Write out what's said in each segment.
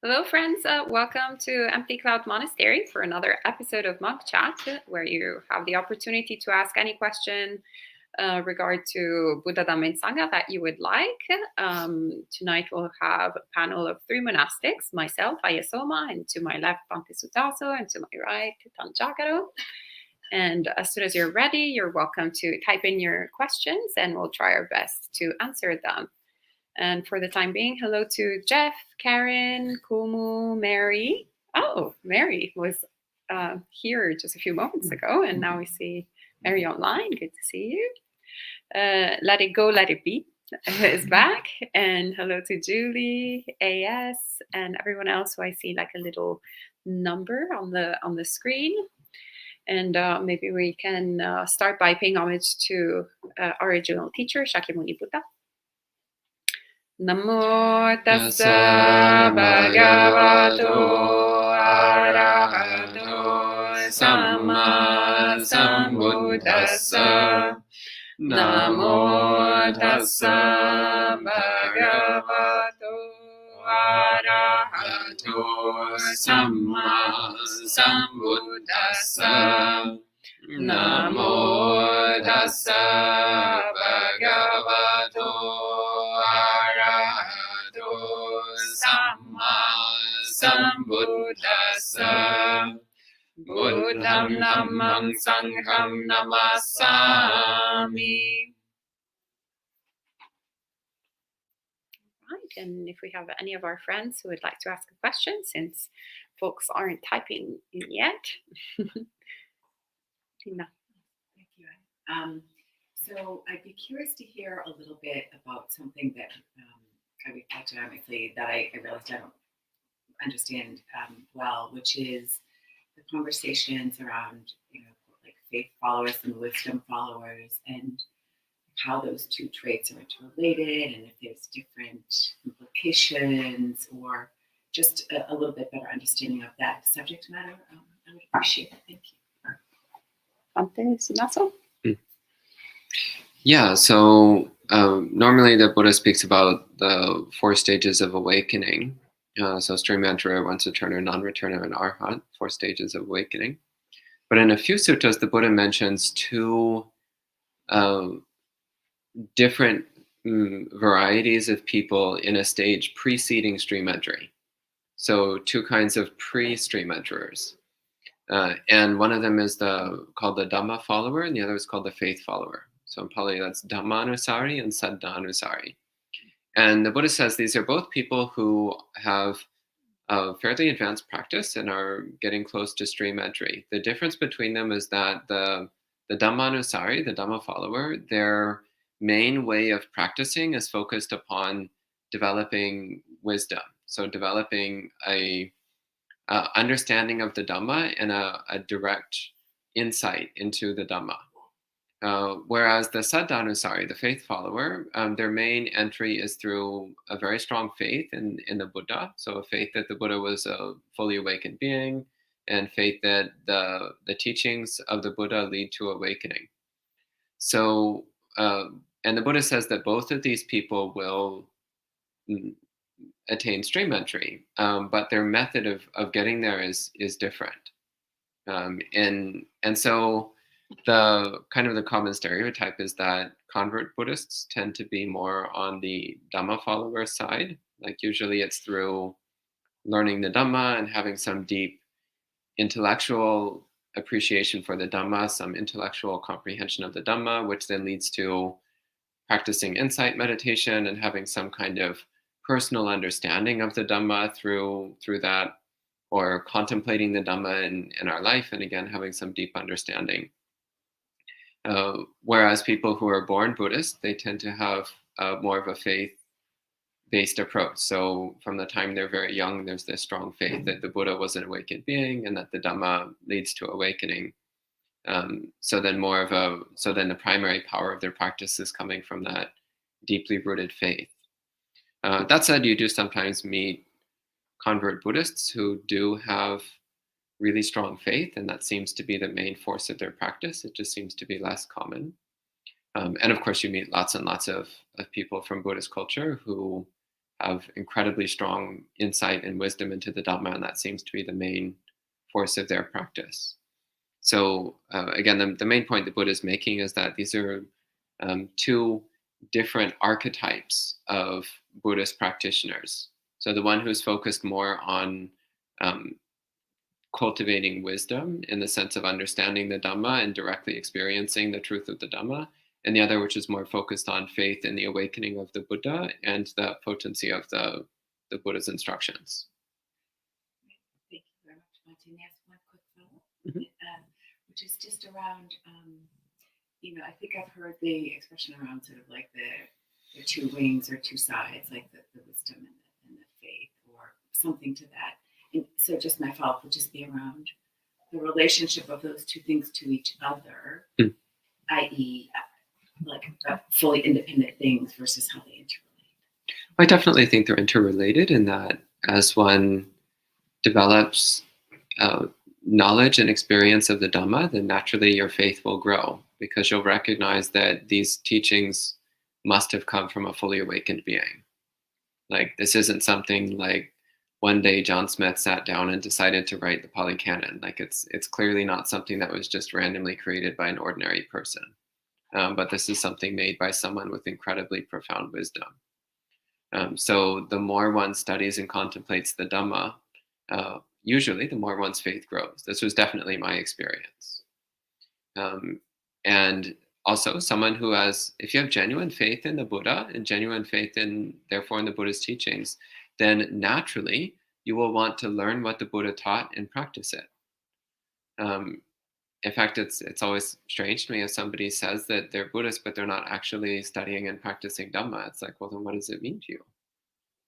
Hello, friends. Welcome to Empty Cloud Monastery for another episode of Monk Chat, where you have the opportunity to ask any question regard to Buddha, Dhamma, and Sangha that you would like. Tonight we'll have a panel of three monastics, myself, Ayasoma, and to my left, Bhante Sutaso, and to my right, Tanjagaro. And as soon as you're ready, you're welcome to type in your questions, and we'll try our best to answer them. And for the time being, hello to Jeff, Karen, Kumu, Mary. Oh, Mary was here just a few moments ago, and now we see Mary online. Good to see you. Let It Go, Let It Be is back. And hello to Julie, AS, and everyone else who I see like a little number on the screen. And maybe we can start by paying homage to our original teacher, Shakyamuni Buddha. Namo tassa bhagavato arahato samma sambuddhassa. Namo tassa bhagavato arahato samma sambuddhassa. Namo tassa bhagavato Samma Sambuddhassa. Buddham Dhammam Sangham Namasami. Right, and if we have any of our friends who would like to ask a question, since folks aren't typing in yet. Tina. Thank you. So I'd be curious to hear a little bit about something that I reflect dynamically that I realized I don't understand well, which is the conversations around, like faith followers and wisdom followers, and how those two traits are interrelated, and if there's different implications, or just a little bit better understanding of that subject matter. I would appreciate it. Thank you. Bhante Sutaso? Yeah, so normally the Buddha speaks about the 4 stages of awakening. So stream enterer, once returner, non-returner, and arhat, 4 stages of awakening. But in a few suttas, the Buddha mentions 2 different varieties of people in a stage preceding stream entry. So 2 kinds of pre-stream enterers. And one of them is called the Dhamma follower, and the other is called the faith follower. So in Pali, that's Dhammanusari and Saddhanusari. And the Buddha says these are both people who have a fairly advanced practice and are getting close to stream entry. The difference between them is that the Dhammanusari, the Dhamma follower, their main way of practicing is focused upon developing wisdom. So developing a understanding of the Dhamma and a direct insight into the Dhamma. Whereas the Saddhanusari, the faith follower, their main entry is through a very strong faith in the Buddha. So a faith that the Buddha was a fully awakened being, and faith that the teachings of the Buddha lead to awakening. So, and the Buddha says that both of these people will attain stream entry, but their method of getting there is different. And so the kind of the common stereotype is that convert Buddhists tend to be more on the Dhamma follower side. Like usually it's through learning the Dhamma and having some deep intellectual appreciation for the Dhamma, some intellectual comprehension of the Dhamma, which then leads to practicing insight meditation and having some kind of personal understanding of the Dhamma through that, or contemplating the Dhamma in our life, and again having some deep understanding. Whereas people who are born Buddhist, they tend to have more of a faith-based approach. So from the time they're very young, there's this strong faith that the Buddha was an awakened being and that the Dhamma leads to awakening. So then the primary power of their practice is coming from that deeply rooted faith. That said, you do sometimes meet convert Buddhists who do have really strong faith, and that seems to be the main force of their practice. It just seems to be less common. And of course, you meet lots and lots of people from Buddhist culture who have incredibly strong insight and wisdom into the Dhamma, and that seems to be the main force of their practice. So again, the main point the Buddha is making is that these are two different archetypes of Buddhist practitioners. So the one who's focused more on cultivating wisdom in the sense of understanding the Dhamma and directly experiencing the truth of the Dhamma, and the other which is more focused on faith in the awakening of the Buddha and the potency of the Buddha's instructions. Thank you very much, Martin. Yes, one quick follow-up, which is just around, I think I've heard the expression around sort of like the two wings or two sides, like the wisdom and the faith, or something to that. And so just my follow-up would just be around the relationship of those two things to each other, i.e., like fully independent things versus how they interrelate. I definitely think they're interrelated in that as one develops knowledge and experience of the Dhamma, then naturally your faith will grow because you'll recognize that these teachings must have come from a fully awakened being. Like, this isn't something like one day John Smith sat down and decided to write the Pali Canon. Like, it's clearly not something that was just randomly created by an ordinary person. But this is something made by someone with incredibly profound wisdom. So the more one studies and contemplates the Dhamma, usually the more one's faith grows. This was definitely my experience. And also someone who has, if you have genuine faith in the Buddha and genuine faith in, therefore, in the Buddha's teachings, then naturally you will want to learn what the Buddha taught and practice it. In fact, it's always strange to me if somebody says that they're Buddhist, but they're not actually studying and practicing Dhamma. It's like, well, then what does it mean to you?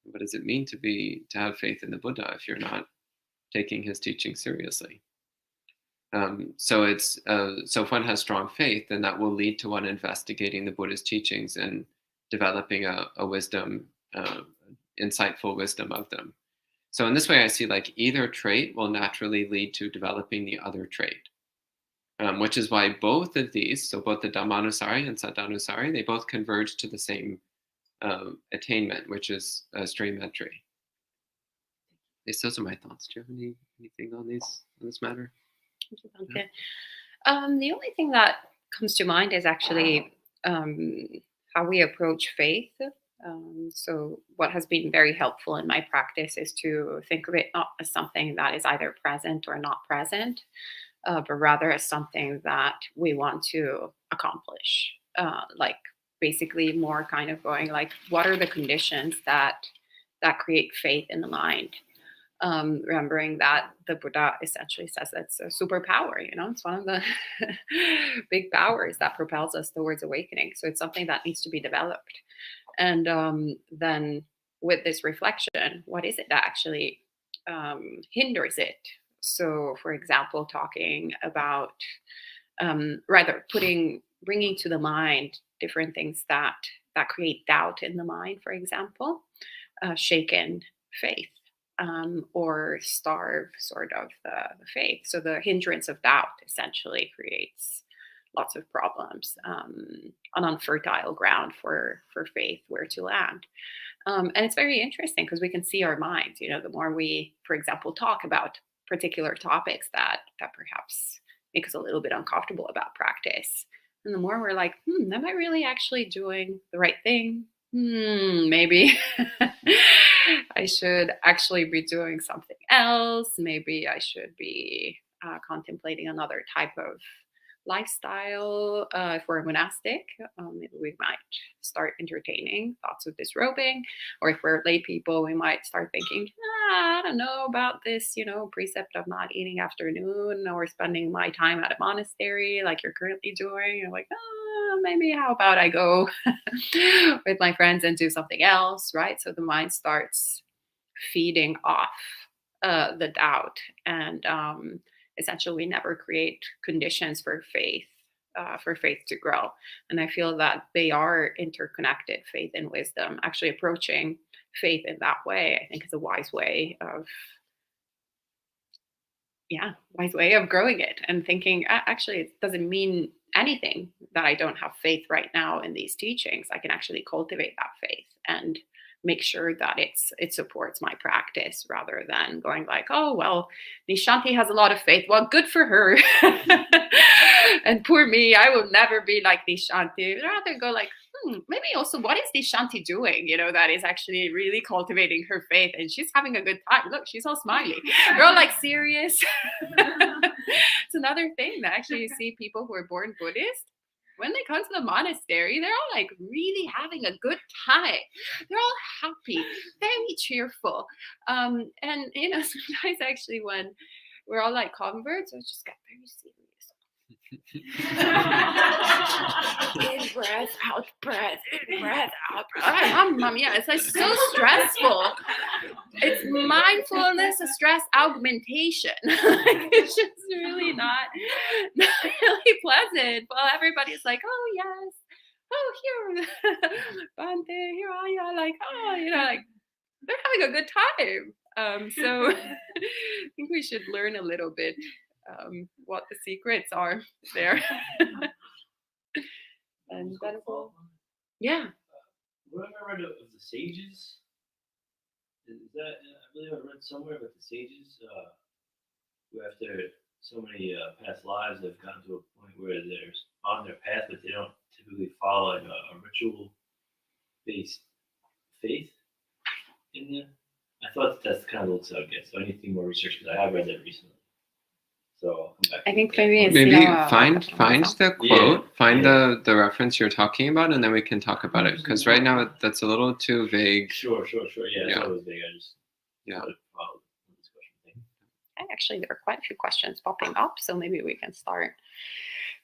What does it mean to have faith in the Buddha if you're not taking his teaching seriously? So if one has strong faith, then that will lead to one investigating the Buddha's teachings and developing a wisdom, insightful wisdom of them. So in this way, I see like either trait will naturally lead to developing the other trait. Which is why both of these, so both the Dhammanusari and Saddhanusari, they both converge to the same attainment, which is stream entry. Those are my thoughts. Do you have anything on this matter? Okay. The only thing that comes to mind is actually how we approach faith. So what has been very helpful in my practice is to think of it not as something that is either present or not present, but rather as something that we want to accomplish. Like basically more kind of going like, what are the conditions that create faith in the mind? Remembering that the Buddha essentially says it's a superpower, it's one of the big powers that propels us towards awakening. So it's something that needs to be developed. And then with this reflection, what is it that actually hinders it? So, for example, talking about bringing to the mind different things that create doubt in the mind, for example, shaken faith, or starve sort of the faith. So the hindrance of doubt essentially creates lots of problems, an unfertile ground for faith where to land. And it's very interesting because we can see our minds, the more we, for example, talk about particular topics that perhaps make us a little bit uncomfortable about practice. And the more we're like, am I really actually doing the right thing? Maybe I should actually be doing something else. Maybe I should be contemplating another type of lifestyle. If we're monastic, maybe we might start entertaining thoughts of disrobing, or if we're lay people, we might start thinking, I don't know about this, precept of not eating after noon or spending my time at a monastery like you're currently doing. You're like, maybe how about I go with my friends and do something else, right? So the mind starts feeding off the doubt, and essentially we never create conditions for faith to grow. And I feel that they are interconnected, faith and wisdom. Actually approaching faith in that way, I think, is a wise way of growing it, and thinking, actually, it doesn't mean anything that I don't have faith right now in these teachings. I can actually cultivate that faith and make sure that it supports my practice, rather than going like, oh well, Nishanti has a lot of faith. Well, good for her. And poor me, I will never be like Nishanti. Rather go like, maybe also what is Nishanti doing? That is actually really cultivating her faith, and she's having a good time. Look, she's all smiley. They're all like serious. It's another thing that actually you see people who are born Buddhist. When they come to the monastery, they're all like really having a good time. They're all happy, very cheerful. And sometimes actually when we're all like converts, we just get very serious. In breath, out breath, in breath, out breath. Yeah, it's like so stressful. It's mindfulness of stress augmentation. It's just really not really pleasant. Well, everybody's like, oh yes, oh here, Bante, here are you, like, oh, like they're having a good time. So I think we should learn a little bit what the secrets are there. And then yeah. What have I read of the sages? Is that, I believe I read somewhere about the sages who, after so many past lives, have gotten to a point where they're on their path, but they don't typically follow like a ritual-based faith in there. I thought that's kind of looks how it gets. So I need to do more research, because I have read that recently. So I'll come back. I think maybe find the quote, find the reference you're talking about, and then we can talk about it. Because right now that's a little too vague. Sure. Yeah, it's always vague. I just follow this question. Actually, there are quite a few questions popping up, so maybe we can start.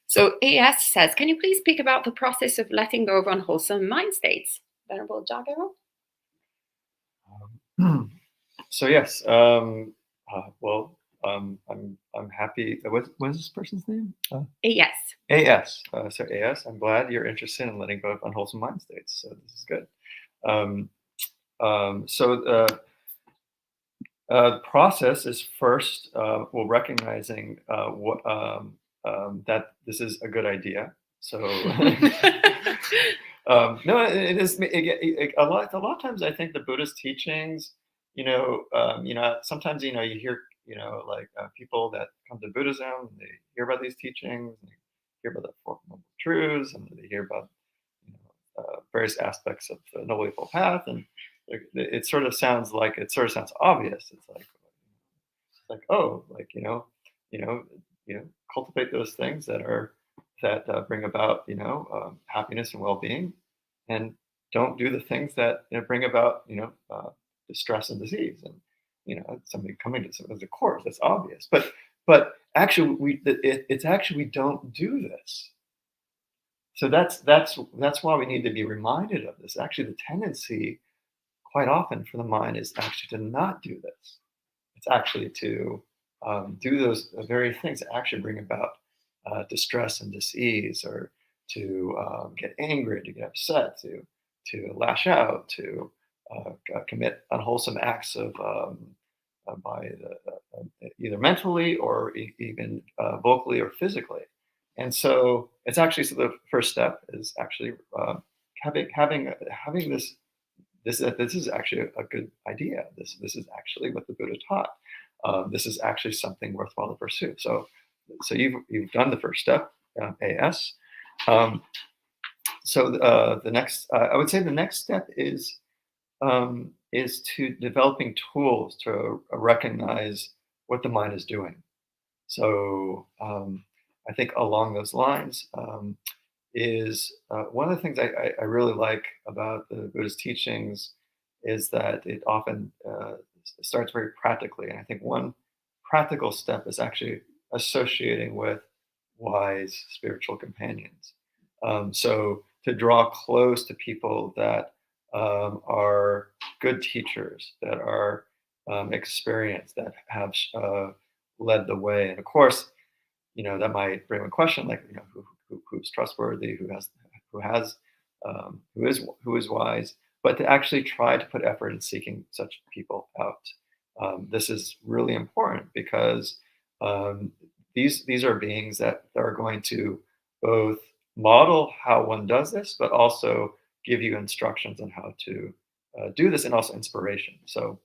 So AS says, can you please speak about the process of letting go of unwholesome mind states? Venerable Jagero? So yes, I'm happy. What is this person's name? AS. AS. So AS, I'm glad you're interested in letting go of unwholesome mind states. So this is good. The process is first, recognizing that this is a good idea. So no, it is. A lot of times, I think the Buddhist teachings, sometimes you hear, people that come to Buddhism, and they hear about these teachings, and they hear about the Four Noble Truths, and they hear about various aspects of the Noble Eightfold Path, and it sort of sounds obvious. It's like cultivate those things that bring about happiness and well-being, and don't do the things that bring about distress and disease. And somebody coming to some as a course, that's obvious. But actually, we don't do this. So that's why we need to be reminded of this. Actually, the tendency quite often for the mind is actually to not do this. It's actually to do those very things that actually bring about distress and disease, or to get angry, to get upset, to lash out, to commit unwholesome acts of either mentally or even vocally or physically. And so it's actually, so the first step is actually having this. This is actually a good idea. This is actually what the Buddha taught. This is actually something worthwhile to pursue. So you've done the first step, AS. So the next, I would say the next step is to developing tools to recognize what the mind is doing. So I think along those lines is one of the things I really like about the Buddhist teachings is that it often starts very practically. And I think one practical step is actually associating with wise spiritual companions. So to draw close to people that are good teachers, that are experienced, that have led the way. And of course, that might bring a question like, who's trustworthy, who is wise, but to actually try to put effort in seeking such people out. This is really important because these are beings that are going to both model how one does this, but also give you instructions on how to do this, and also inspiration. So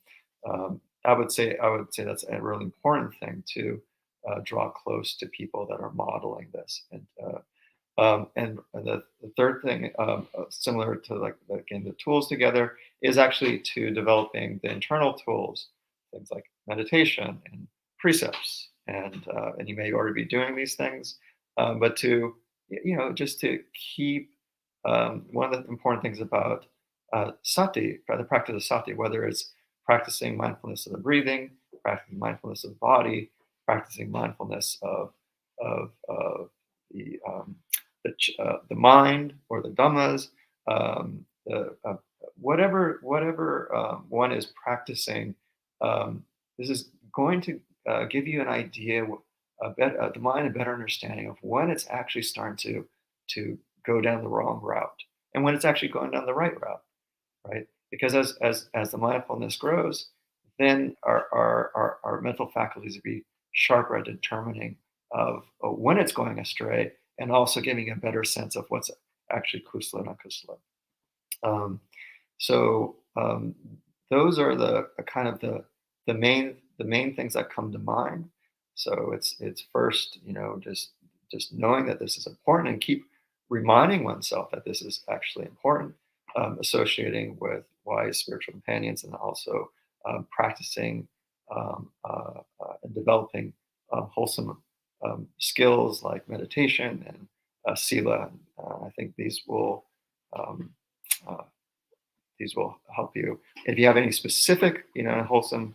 I would say that's a really important thing to draw close to people that are modeling this. And the third thing, similar to like again the tools together, is actually to developing the internal tools, things like meditation and precepts, and you may already be doing these things, but to just to keep one of the important things about sati, the practice of sati, whether it's practicing mindfulness of the breathing, practicing mindfulness of the body, practicing mindfulness of the the mind or the dhammas, whatever one is practicing. This is going to give you an idea, the mind a better understanding of when it's actually starting to go down the wrong route and when it's actually going down the right route, right? Because as the mindfulness grows, then our mental faculties will be sharper at determining of when it's going astray, and also giving a better sense of what's actually kusala and akusala. So those are the kind of the main things that come to mind. So it's first, just knowing that this is important, and keep reminding oneself that this is actually important, associating with wise spiritual companions, and also practicing and developing wholesome skills like meditation and sila. I think these will help you. If you have any specific, wholesome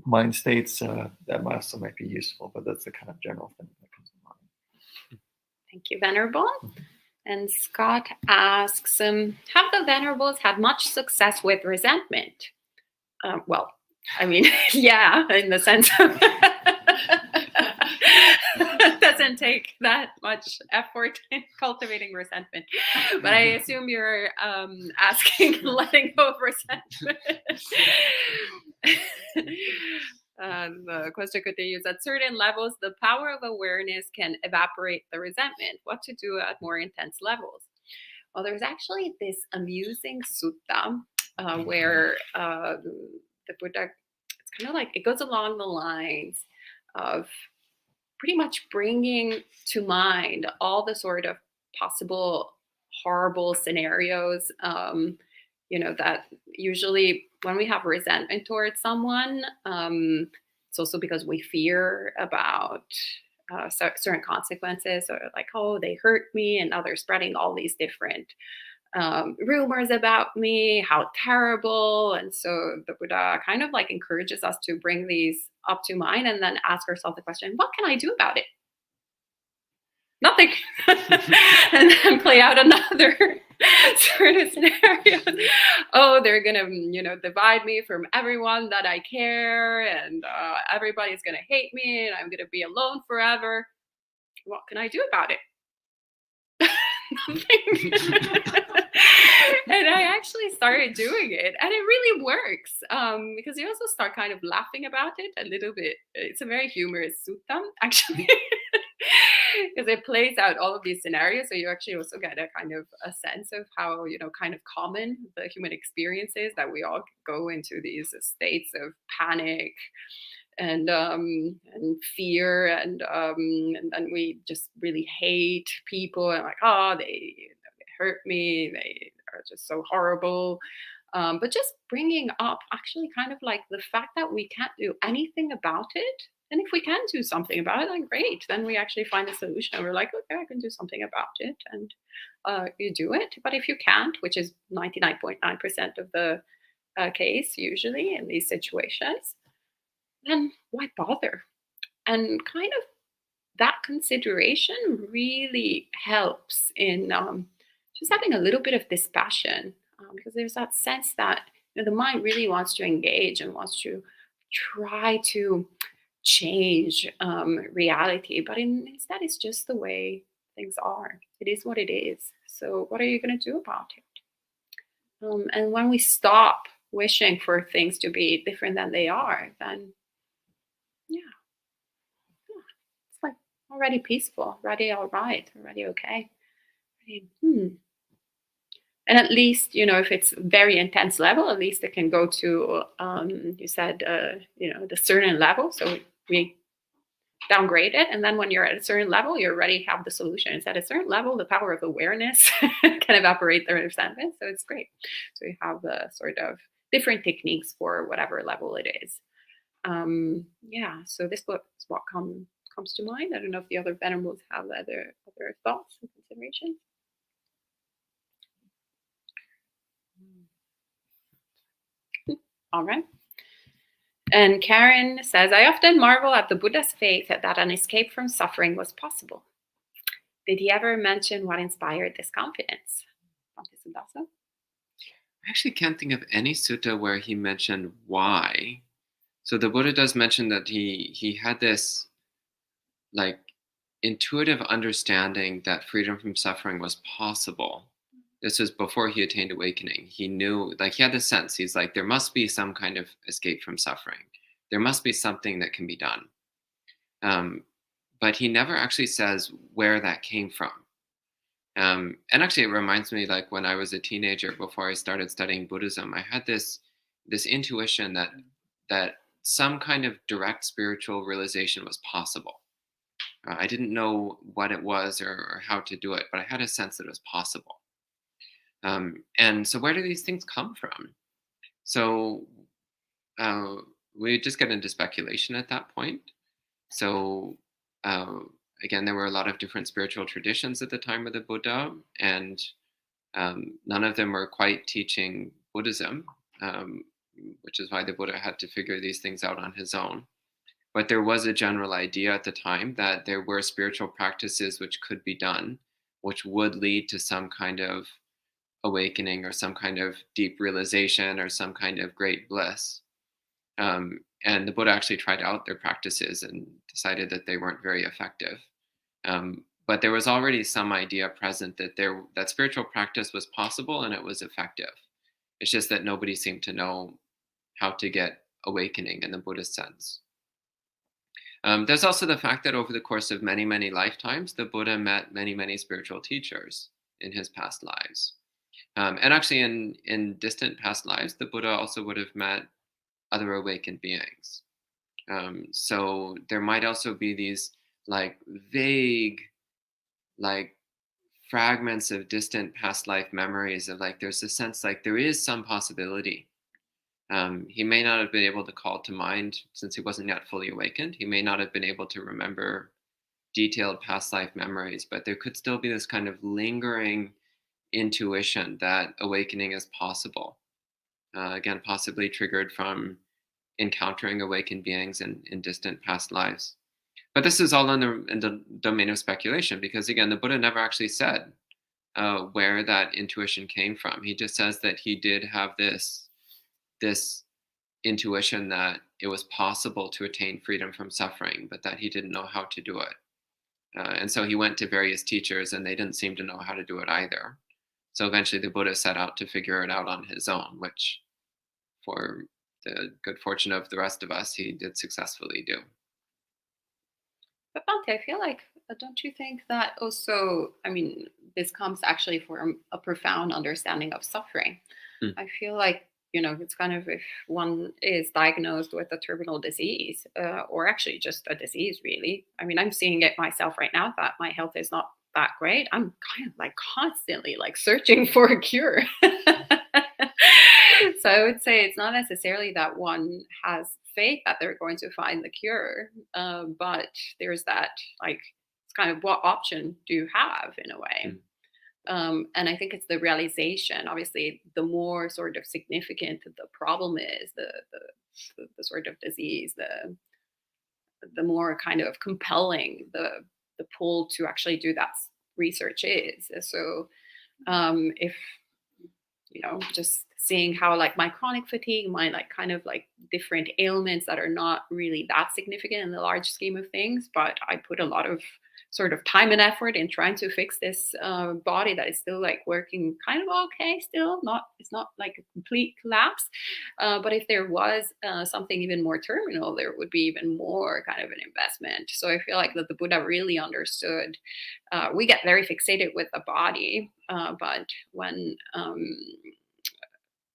mind states, that also might be useful. But that's the kind of general thing that comes to mind. Thank you, Venerable. And Scott asks, have the Venerables had much success with resentment? Well, I mean, yeah, in the sense of it doesn't take that much effort in cultivating resentment. But I assume you're asking letting go of resentment. The question continues, at certain levels, the power of awareness can evaporate the resentment. What to do at more intense levels? Well, there's actually this amusing sutta where the Buddha, it's kind of like, it goes along the lines of pretty much bringing to mind all the sort of possible horrible scenarios, that usually when we have resentment towards someone, it's also because we fear about certain consequences, or like, oh, they hurt me, and now they're spreading all these different rumors about me, how terrible. And so the Buddha kind of like encourages us to bring these up to mind and then ask ourselves the question, what can I do about it? Nothing. And then play out another sort of scenario. Oh, they're gonna, divide me from everyone that I care, and everybody's gonna hate me, and I'm gonna be alone forever. What can I do about it? Nothing. And I actually started doing it, and it really works, because you also start kind of laughing about it a little bit. It's a very humorous sutta, actually, because it plays out all of these scenarios. So you actually also get a kind of a sense of how, kind of common the human experience is, that we all go into these states of panic and fear, and then we just really hate people, and like, oh, they hurt me, they are just so horrible. But just bringing up actually kind of like the fact that we can't do anything about it, and if we can do something about it, then great, then we actually find a solution, and we're like, okay, I can do something about it, and you do it. But if you can't, which is 99.9% of the case usually in these situations, then why bother? And kind of that consideration really helps in just having a little bit of dispassion, because there's that sense that the mind really wants to engage and wants to try to change reality, but instead it's just the way things are. It is what it is. So what are you going to do about it? And when we stop wishing for things to be different than they are, then it's like already peaceful, already all right, already okay. And at least, if it's very intense level, at least it can go to, you said, the certain level. So we downgrade it. And then when you're at a certain level, you already have the solutions. At a certain level, the power of awareness can evaporate the resentment. So it's great. So you have the sort of different techniques for whatever level it is. So this book is what comes to mind. I don't know if the other venerables have other thoughts and considerations. All right. And Karen says, I often marvel at the Buddha's faith that an escape from suffering was possible. Did he ever mention what inspired this confidence? I actually can't think of any sutta where he mentioned why. So the Buddha does mention that he had this like intuitive understanding that freedom from suffering was possible. This was before he attained awakening. He knew, like he had the sense, he's like, there must be some kind of escape from suffering. There must be something that can be done. But he never actually says where that came from. And actually, it reminds me, like when I was a teenager, before I started studying Buddhism, I had this intuition that some kind of direct spiritual realization was possible. I didn't know what it was or how to do it, but I had a sense that it was possible. And so where do these things come from? So we just get into speculation at that point. So again, there were a lot of different spiritual traditions at the time of the Buddha, and none of them were quite teaching Buddhism, which is why the Buddha had to figure these things out on his own. But there was a general idea at the time that there were spiritual practices which could be done, which would lead to some kind of awakening or some kind of deep realization or some kind of great bliss. And the Buddha actually tried out their practices and decided that they weren't very effective. But there was already some idea present that spiritual practice was possible and it was effective. It's just that nobody seemed to know how to get awakening in the Buddhist sense. There's also the fact that over the course of many, many lifetimes, the Buddha met many, many spiritual teachers in his past lives. And actually in distant past lives, the Buddha also would have met other awakened beings. So there might also be these like vague, like fragments of distant past life memories of like, there's a sense like there is some possibility. He may not have been able to call to mind, since he wasn't yet fully awakened, he may not have been able to remember detailed past life memories, but there could still be this kind of lingering intuition that awakening is possible. Again, possibly triggered from encountering awakened beings in distant past lives. But this is all in the domain of speculation, because again, the Buddha never actually said where that intuition came from. He just says that he did have this intuition that it was possible to attain freedom from suffering, but that he didn't know how to do it. And so he went to various teachers and they didn't seem to know how to do it either. So eventually the Buddha set out to figure it out on his own, which for the good fortune of the rest of us, he did successfully do. But Bhante, I feel like, don't you think that also, this comes actually from a profound understanding of suffering. I feel like, it's kind of, if one is diagnosed with a terminal disease, or actually just a disease, really. I'm seeing it myself right now that my health is not that great. I'm kind of like constantly like searching for a cure. So I would say it's not necessarily that one has faith that they're going to find the cure, but there's that, like, it's kind of what option do you have in a way. And I think it's the realization, obviously, the more sort of significant the problem is, the sort of disease, the more kind of compelling the pull to actually do that research is. So if, just seeing how like my chronic fatigue, my like kind of like different ailments that are not really that significant in the large scheme of things, but I put a lot of sort of time and effort in trying to fix this body that is still like working kind of okay still, it's not like a complete collapse, but if there was something even more terminal, there would be even more kind of an investment. So I feel like that the Buddha really understood. We get very fixated with the body, but when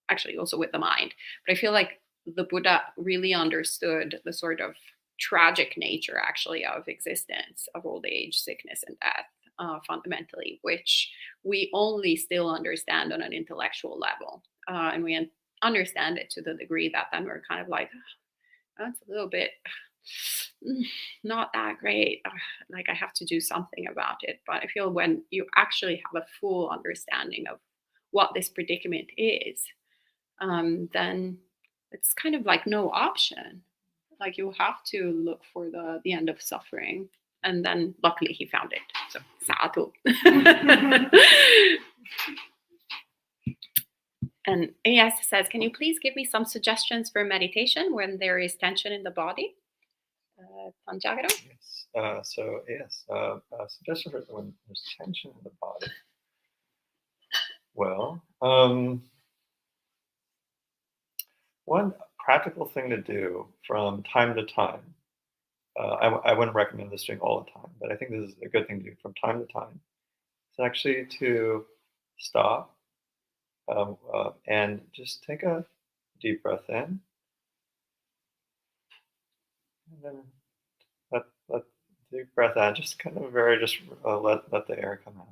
actually also with the mind, but I feel like the Buddha really understood the sort of tragic nature actually of existence, of old age, sickness, and death, fundamentally, which we only still understand on an intellectual level. And we understand it to the degree that then we're kind of like, that's a little bit not that great. Like I have to do something about it. But I feel when you actually have a full understanding of what this predicament is, then it's kind of like no option. Like you have to look for the end of suffering. And then luckily he found it. So sadhu. And AS says, can you please give me some suggestions for meditation when there is tension in the body? Panjagaro? Yes. Suggestion for when there's tension in the body. Well, one practical thing to do from time to time, I wouldn't recommend this doing all the time, but I think this is a good thing to do from time to time, is actually to stop and just take a deep breath in, and then let deep breath out. Just kind of let the air come out.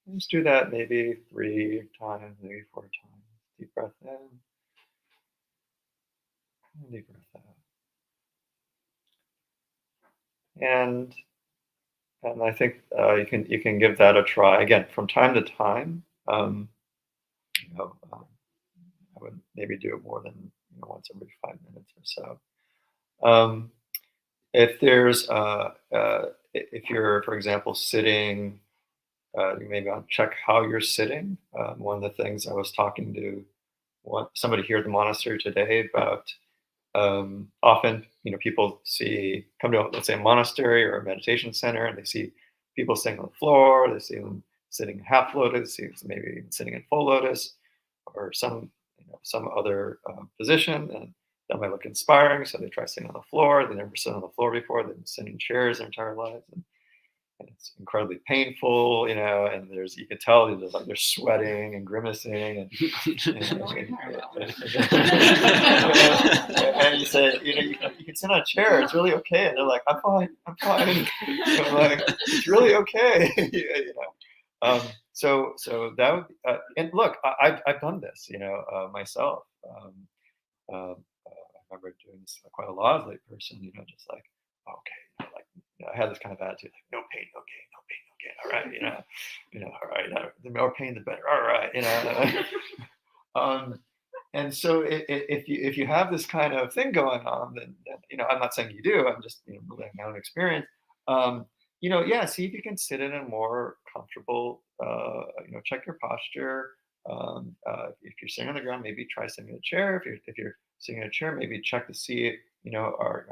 And just do that maybe 3 times, maybe 4 times. Deep breath in, and deep breath out. And I think you can give that a try again from time to time. I would maybe do it more than once every 5 minutes or so. If there's if you're, for example, sitting, you maybe want to check how you're sitting. One of the things I was talking to somebody here at the monastery today about. Often, people come to, let's say, a monastery or a meditation center, and they see people sitting on the floor. They see them sitting in half lotus, maybe even sitting in full lotus, or some other position, and that might look inspiring. So they try sitting on the floor. They never sit on the floor before. They've been sitting in chairs their entire lives, and it's incredibly painful, and you can tell they're sweating and grimacing, and you say, you can sit on a chair, it's really okay, and they're like, I'm fine, and I'm like, it's really okay, So that would, and look, I've done this, myself. I remember doing this quite a lot as a lay person, just like, okay, I had this kind of attitude, like, no pain, no gain, no pain, no gain. All right, all right. The more pain, the better. All right, and so if you have this kind of thing going on, then I'm not saying you do. I'm just relating my own experience. See if you can sit in a more comfortable. Check your posture. If you're sitting on the ground, maybe try sitting in a chair. If you're sitting in a chair, maybe check to see, are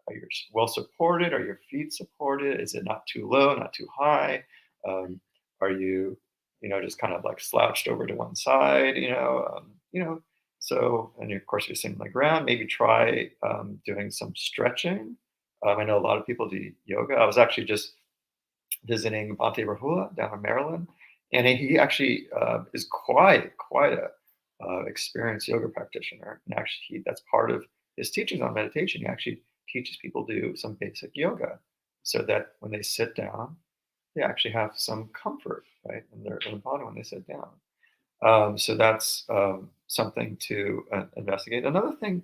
you well supported? Are your feet supported? Is it not too low, not too high? Are you, just kind of like slouched over to one side? So, and of course you're sitting on the ground. Maybe try doing some stretching. I know a lot of people do yoga. I was actually just visiting Bhante Rahula down in Maryland, and he actually is quite a experienced yoga practitioner. And actually, that's part of his teachings on meditation. He actually teaches people to do some basic yoga, so that when they sit down, they actually have some comfort, right, in their body when they sit down. So that's something to investigate. Another thing,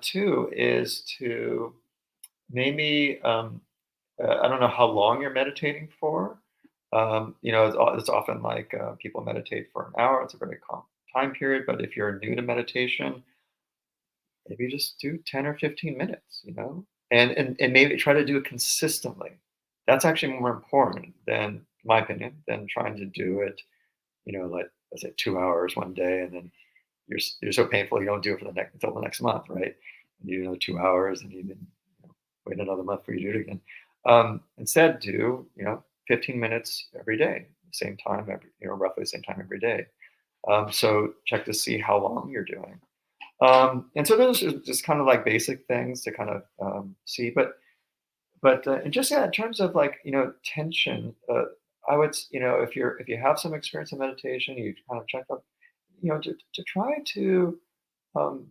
too, is to maybe I don't know how long you're meditating for. It's often like people meditate for an hour. It's a very calm time period. But if you're new to meditation, maybe just do 10 or 15 minutes, and maybe try to do it consistently. That's actually more important than, in my opinion, than trying to do it, like, let's say 2 hours one day, and then you're so painful you don't do it until the next month, right? And you do another 2 hours, and you then wait another month for you to do it again. Instead, do 15 minutes every day, same time roughly the same time every day. So check to see how long you're doing. And so those are just kind of like basic things to kind of see. But and just in terms of like tension, I would if you have some experience in meditation, you kind of check up, to try to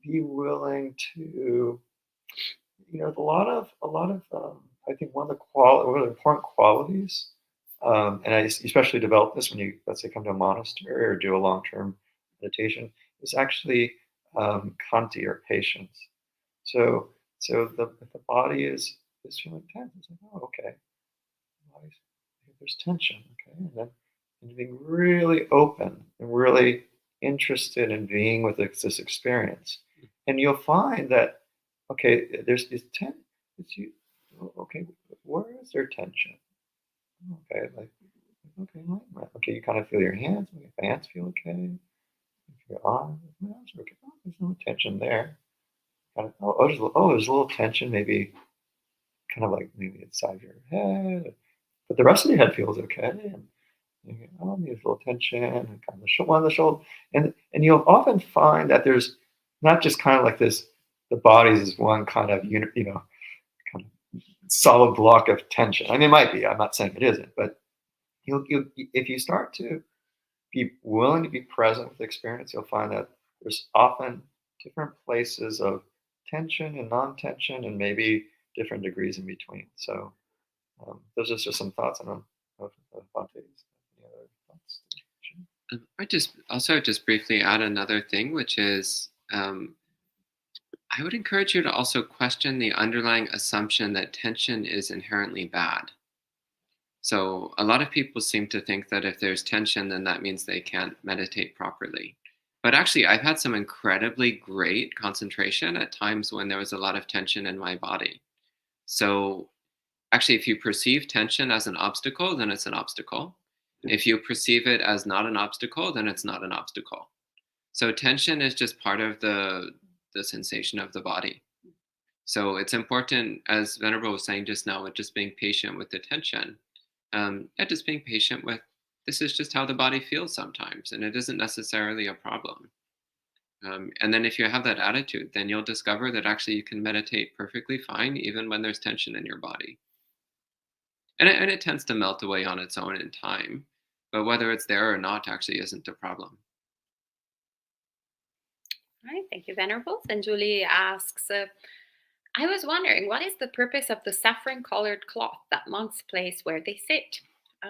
be willing to a lot of I think one of the important qualities, and I especially develop this when you, let's say, come to a monastery or do a long-term meditation, is actually khanti, or patience. So if the body is feeling tense, it's like, oh, okay, there's tension, okay, and being really open and really interested in being with this experience, and you'll find that, okay, there's this it's you, okay, where is there tension? Okay, like, okay, right. Okay, you kind of feel your hands. Okay, hands feel okay. Your arms, my arms are okay. Oh, there's no tension there. Kind of, there's a little tension, maybe kind of like maybe inside your head, but the rest of your head feels okay. And you go, oh, there's a little tension, and kind of one of the shoulder, and you'll often find that there's not just kind of like this. The body is one kind of unit, kind of solid block of tension. I mean, it might be. I'm not saying it isn't, but you if you start to be willing to be present with the experience, you'll find that there's often different places of tension and non-tension, and maybe different degrees in between. So those are just some thoughts. I don't know if Fante's any other thoughts. I just also just briefly add another thing, which is I would encourage you to also question the underlying assumption that tension is inherently bad. So a lot of people seem to think that if there's tension, then that means they can't meditate properly. But actually, I've had some incredibly great concentration at times when there was a lot of tension in my body. So actually, if you perceive tension as an obstacle, then it's an obstacle. If you perceive it as not an obstacle, then it's not an obstacle. So tension is just part of the sensation of the body. So it's important, as Venerable was saying just now, with just being patient with the tension. Just being patient with, this is just how the body feels sometimes, and it isn't necessarily a problem. And then if you have that attitude, then you'll discover that actually you can meditate perfectly fine, even when there's tension in your body. And it tends to melt away on its own in time, but whether it's there or not actually isn't a problem. All right, thank you, Venerables. And Julie asks, I was wondering, what is the purpose of the saffron-colored cloth that monks place where they sit?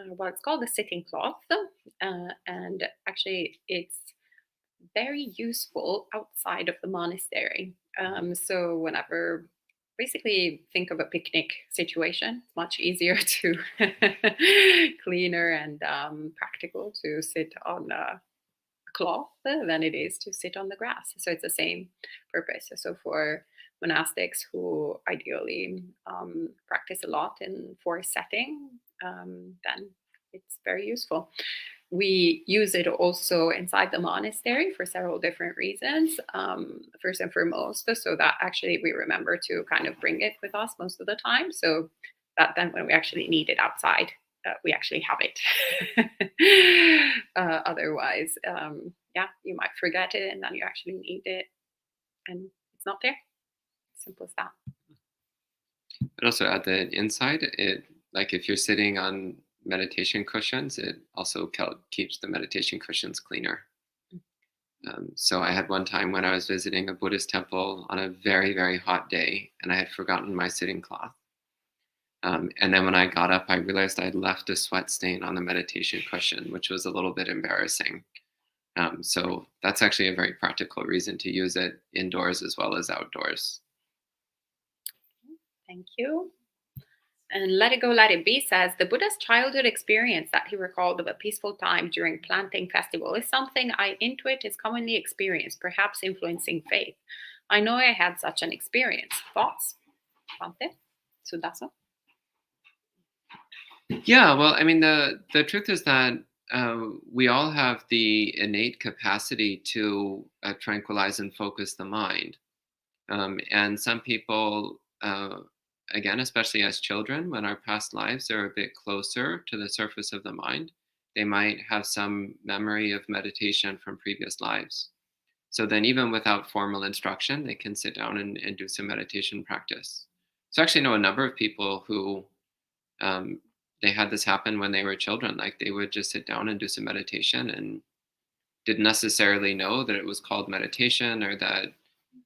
Well, it's called the sitting cloth, and actually it's very useful outside of the monastery. So whenever, basically think of a picnic situation, it's much easier to cleaner and practical to sit on a cloth than it is to sit on the grass. So it's the same purpose. So for monastics who ideally practice a lot in forest setting, then it's very useful. We use it also inside the monastery for several different reasons. First and foremost, so that actually we remember to kind of bring it with us most of the time, so that then when we actually need it outside, we actually have it. Otherwise, you might forget it, and then you actually need it, and it's not there. Simple as that. But also at the inside, it, like if you're sitting on meditation cushions, it also keeps the meditation cushions cleaner. So I had one time when I was visiting a Buddhist temple on a very, very hot day, and I had forgotten my sitting cloth. And then when I got up, I realized I'd left a sweat stain on the meditation cushion, which was a little bit embarrassing. So that's actually a very practical reason to use it indoors as well as outdoors. Thank you. And Let It Go, Let It Be says, the Buddha's childhood experience that he recalled of a peaceful time during planting festival is something I intuit is commonly experienced, perhaps influencing faith. I know I had such an experience. Thoughts? Bhante? Sudasa? Yeah, well, I mean, the truth is that we all have the innate capacity to tranquilize and focus the mind. And some people again, especially as children, when our past lives are a bit closer to the surface of the mind, they might have some memory of meditation from previous lives. So then, even without formal instruction, they can sit down and do some meditation practice. So I actually know a number of people who they had this happen when they were children. Like they would just sit down and do some meditation and didn't necessarily know that it was called meditation or that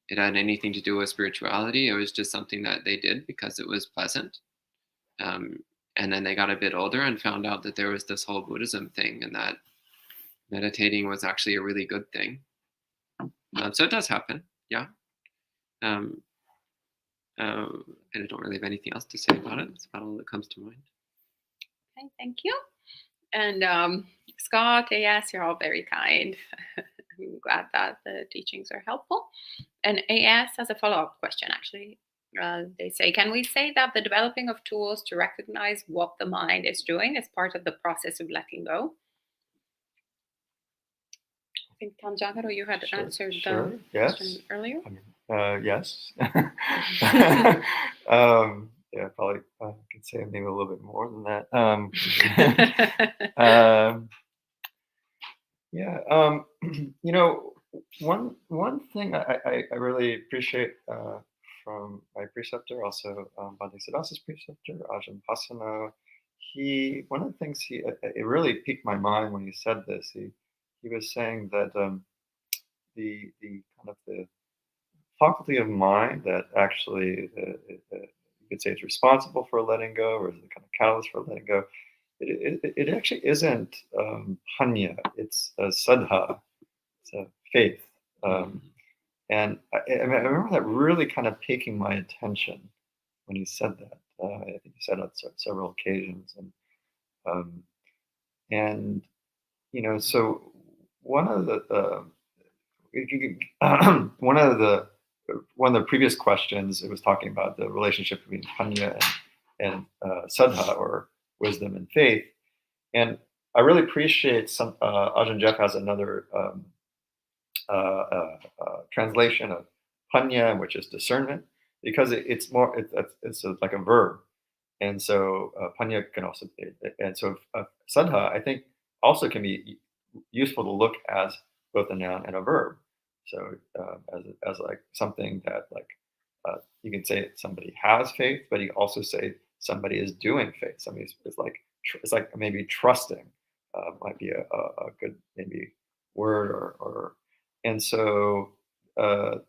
it had anything to do with spirituality. It was just something that they did because it was pleasant. Um, and then they got a bit older and found out that there was this whole Buddhism thing and that meditating was actually a really good thing. So it does happen, yeah. And I don't really have anything else to say about it. That's about all that comes to mind. Okay, thank you. And Scott, AS, you're all very kind. I'm glad that the teachings are helpful. And AS has a follow-up question, actually. They say, can we say that the developing of tools to recognize what the mind is doing is part of the process of letting go? I think Tanjagaro, you had answered the question earlier. Yes. Yeah, probably could say maybe a little bit more than that. Yeah. You know, one thing I really appreciate from my preceptor, also Bhante Siddhasa's preceptor, Ajahn Pasano, one of the things it really piqued my mind when he said this. He was saying that the kind of the faculty of mind that actually you could say it's responsible for letting go, or is the kind of catalyst for letting go. It actually isn't panya, it's saddha, it's a faith. And I remember that really kind of piquing my attention when he said that. I think he said it on several occasions. And you know, so one of the one of the previous questions, it was talking about the relationship between panya and saddha, or wisdom and faith. And I really appreciate Ajahn Jeff has another translation of panya, which is discernment, because it's like a verb. And so panya can also be, and so saddha, I think, also can be useful to look as both a noun and a verb. So as like something that like you can say somebody has faith, but you also say somebody is doing faith. Somebody is like it's like maybe trusting might be a good maybe word or and so the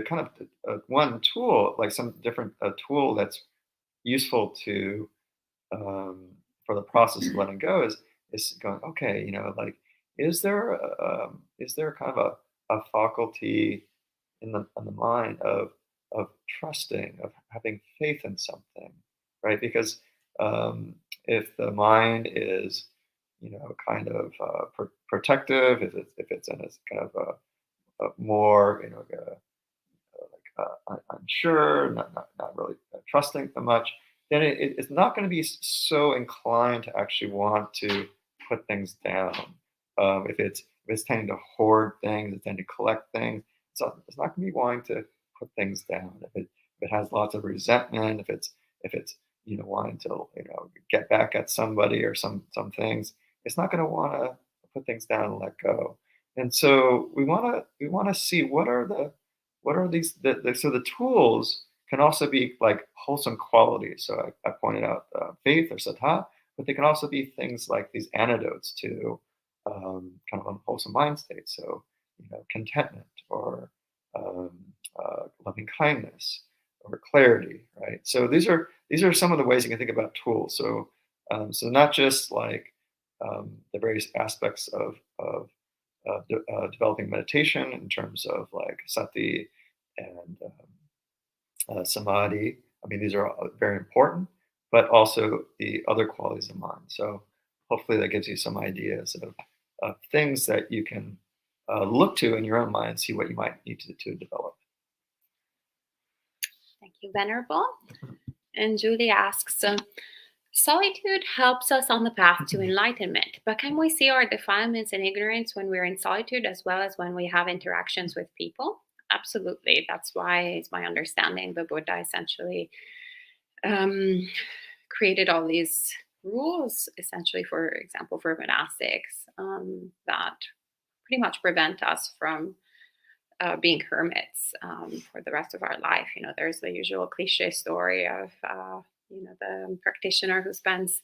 kind of one tool, like some different tool that's useful to for the process of letting go is going, okay, you know, like is there kind of a faculty in the mind of trusting, of having faith in something, right? Because if the mind is, you know, kind of protective, if it's in a kind of a more, you know, unsure, not really trusting so much, then it's not going to be so inclined to actually want to put things down. If it's tending to hoard things, it's tending to collect things, so it's not going to be wanting to put things down. If it has lots of resentment, if it's you know wanting to you know get back at somebody or some things, it's not going to want to put things down and let go. And so we want to see what are these so the tools can also be like wholesome qualities. So I pointed out faith or saddha, but they can also be things like these antidotes to kind of unwholesome mind states. So you know, contentment or loving kindness or clarity, right? So these are some of the ways you can think about tools. So so not just like the various aspects of developing meditation in terms of like sati and samadhi. I mean, these are very important, but also the other qualities of mind. So hopefully that gives you some ideas of things that you can look to in your own mind, see what you might need to develop. Thank you, Venerable. And Julie asks, solitude helps us on the path to enlightenment, but can we see our defilements and ignorance when we're in solitude as well as when we have interactions with people? Absolutely. That's why it's my understanding the Buddha essentially created all these rules, essentially, for example, for monastics, that pretty much prevent us from being hermits for the rest of our life. There's the usual cliche story of the practitioner who spends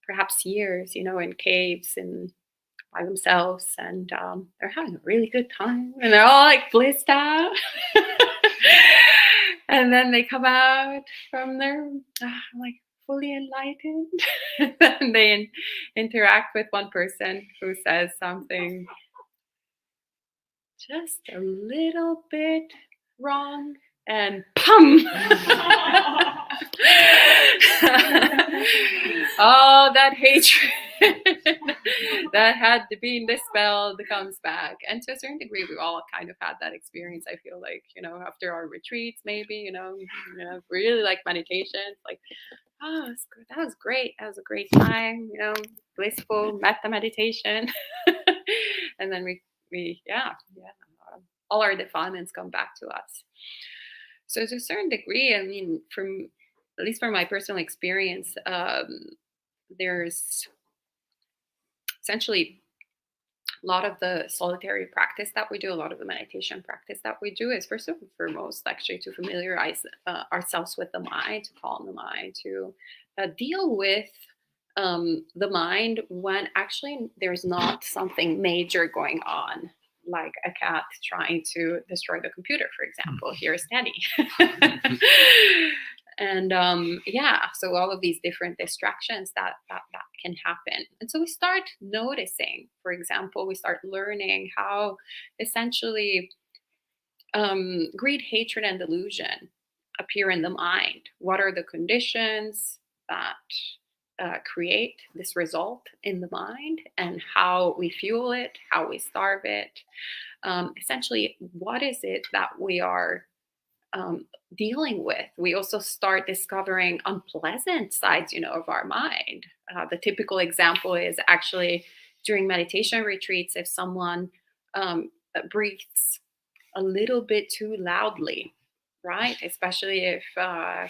perhaps years, in caves and by themselves, and they're having a really good time, and they're all like blissed out. And then they come out from there like fully enlightened. And they interact with one person who says something just a little bit wrong, and pum! All that hatred that had to be dispelled comes back. And to a certain degree, we all kind of had that experience. I feel like, after our retreats, maybe, really like meditation. It's like, oh, that was great. That was a great time, blissful metta meditation. And then all our defilements come back to us. So to a certain degree, I mean, at least from my personal experience, there's essentially a lot of the solitary practice that we do, a lot of the meditation practice that we do is first and foremost actually to familiarize ourselves with the mind, to calm the mind, to deal with the mind when actually there's not something major going on, like a cat trying to destroy the computer, for example. Here's Teddy. And so all of these different distractions that can happen. And so we start noticing, for example, we start learning how essentially greed, hatred, and delusion appear in the mind. What are the conditions that create this result in the mind, and how we fuel it, how we starve it. Essentially, what is it that we are dealing with? We also start discovering unpleasant sides, of our mind. The typical example is actually during meditation retreats, if someone breathes a little bit too loudly, right? Especially if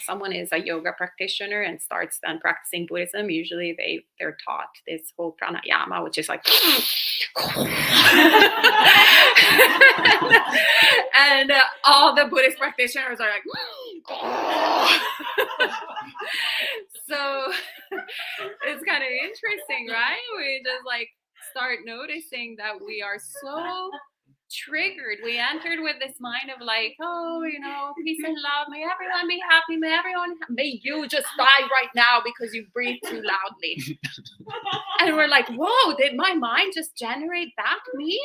someone is a yoga practitioner and starts then practicing Buddhism, usually they're taught this whole pranayama, which is like, and all the Buddhist practitioners are like, so it's kind of interesting, right? We just like start noticing that we are so triggered. We entered with this mind of like, oh, peace and love. May everyone be happy. May you just die right now because you breathe too loudly. And we're like, whoa, did my mind just generate that? Me?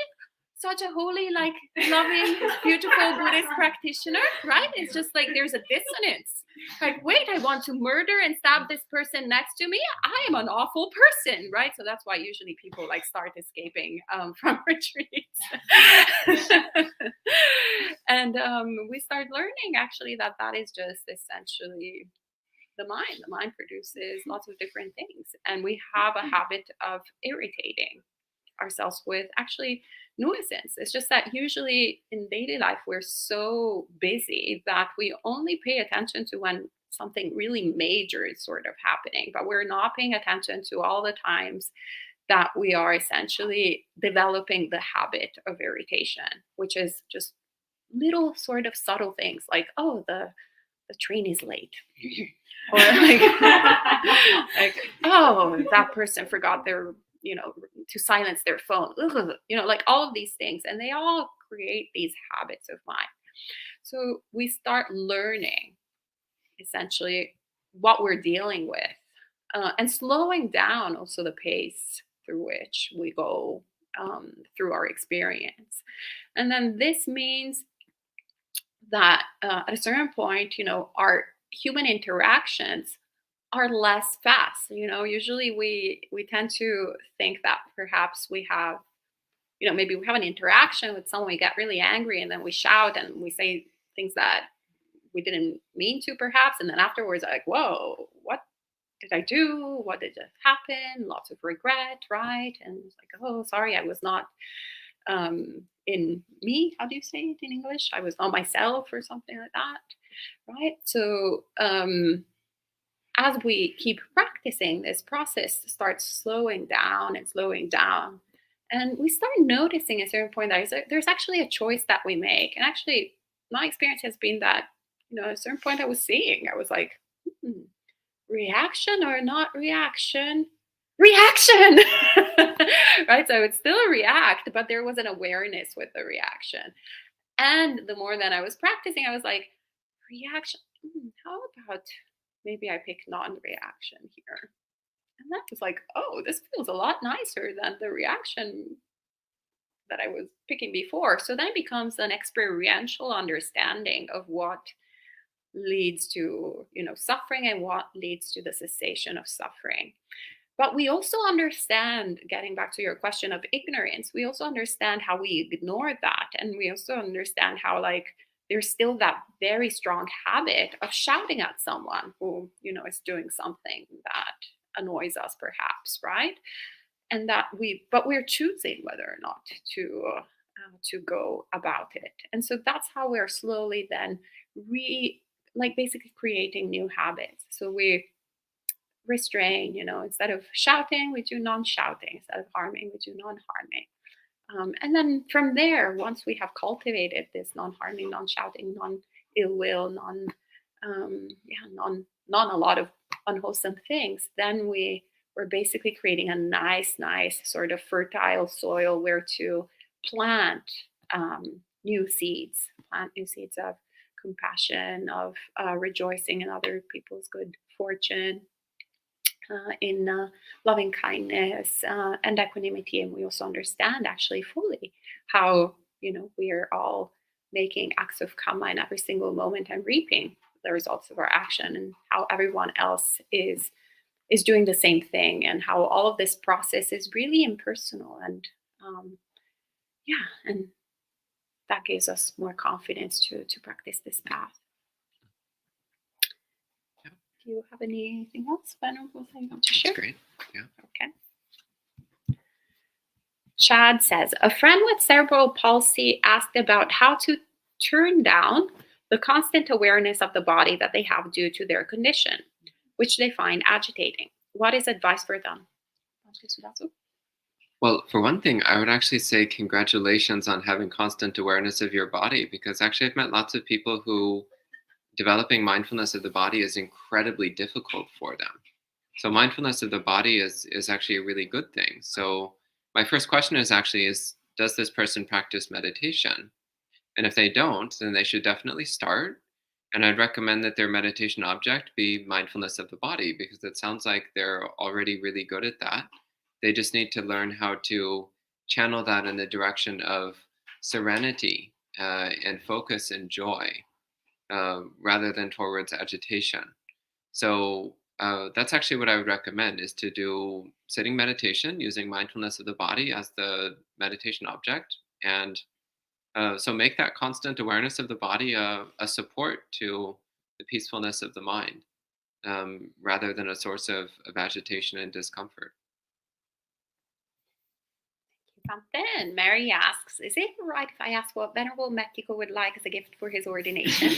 Such a holy, like, loving, beautiful Buddhist practitioner, right? It's just like there's a dissonance. Like, wait, I want to murder and stab this person next to me. I am an awful person, right? So that's why usually people like start escaping from retreats. And we start learning actually that is just essentially the mind. The mind produces lots of different things. And we have a habit of irritating ourselves with actually nuisance. It's just that usually in daily life, we're so busy that we only pay attention to when something really major is sort of happening, but we're not paying attention to all the times that we are essentially developing the habit of irritation, which is just little sort of subtle things like, oh, the train is late. Or like, oh, that person forgot their to silence their phone, like all of these things. And they all create these habits of mind. So we start learning essentially what we're dealing with and slowing down also the pace through which we go through our experience. And then this means that at a certain point, our human interactions are less fast. Usually we tend to think that perhaps we have, maybe we have an interaction with someone, we get really angry, and then we shout and we say things that we didn't mean to, perhaps. And then afterwards, like, whoa, what did I do? What did just happen? Lots of regret, right? And it's like, oh, sorry, I was not in me. How do you say it in English? I was not myself, or something like that, right? So as we keep practicing, this process starts slowing down and slowing down. And we start noticing at a certain point that there's actually a choice that we make. And actually, my experience has been that, at a certain point I was like, reaction or not reaction? Reaction! Right? So I would still react, but there was an awareness with the reaction. And the more that I was practicing, I was like, reaction, how about maybe I pick non-reaction here? And that was like, oh, this feels a lot nicer than the reaction that I was picking before. So then it becomes an experiential understanding of what leads to, suffering and what leads to the cessation of suffering. But we also understand, getting back to your question of ignorance, we also understand how we ignore that. And we also understand how, there's still that very strong habit of shouting at someone who, is doing something that annoys us, perhaps, right? And but we're choosing whether or not to go about it. And so that's how we're slowly then basically creating new habits. So we restrain, instead of shouting, we do non-shouting. Instead of harming, we do non-harming. And then from there, once we have cultivated this non-harming, non-shouting, non-ill will, non a lot of unwholesome things, then we're basically creating a nice sort of fertile soil where to plant new seeds of compassion, of rejoicing in other people's good fortune, in loving kindness and equanimity. And we also understand actually fully how, we are all making acts of karma in every single moment and reaping the results of our action, and how everyone else is doing the same thing, and how all of this process is really impersonal. And and that gives us more confidence to practice this path. Do you have anything else, Venerable, that you want to share? That's great. Yeah. Okay. Chad says, a friend with cerebral palsy asked about how to turn down the constant awareness of the body that they have due to their condition, which they find agitating. What is advice for them? Well, for one thing, I would actually say congratulations on having constant awareness of your body, because actually I've met lots of people who developing mindfulness of the body is incredibly difficult for them. So mindfulness of the body is actually a really good thing. So my first question is does this person practice meditation? And if they don't, then they should definitely start. And I'd recommend that their meditation object be mindfulness of the body, because it sounds like they're already really good at that. They just need to learn how to channel that in the direction of serenity and focus and joy, rather than towards agitation. So that's actually what I would recommend, is to do sitting meditation using mindfulness of the body as the meditation object. And so make that constant awareness of the body a support to the peacefulness of the mind, rather than a source of agitation and discomfort. Then Mary asks, is it right if I ask what Venerable Mexico would like as a gift for his ordination?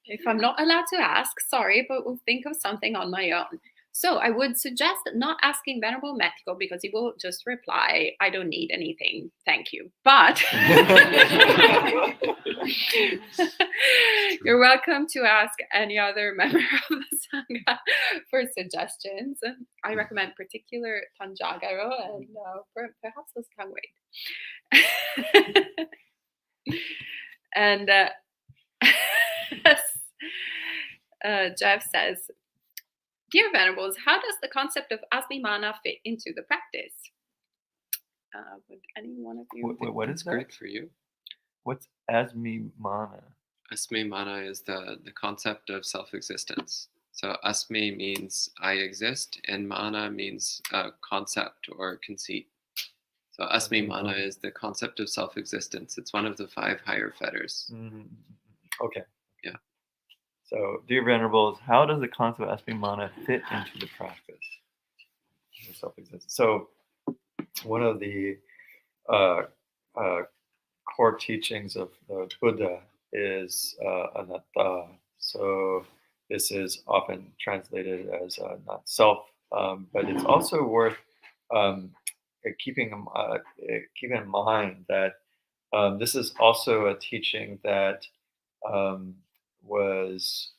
If I'm not allowed to ask, sorry, but we'll think of something on my own. So I would suggest not asking Venerable Mexico, because he will just reply, I don't need anything, thank you. But you're welcome to ask any other member of the Sangha for suggestions. I recommend particular Tanjagaro and perhaps those Kangwade. And Jeff says, dear Venerables, how does the concept of Asmimana fit into the practice? Would any one of you? What is that? Great for you. What's Asmimana? Asmimana is the concept of self-existence. So asmi means I exist, and mana means concept or conceit. So asmimana is the concept of self-existence. It's one of the 5 higher fetters. Mm-hmm. Okay. Yeah. So, dear Venerables, how does the concept of asmimana fit into the practice of self-existence? So, one of the core teachings of the Buddha is anatta, So this is often translated as not self, but it's also worth um, keeping in mind that this is also a teaching that um, was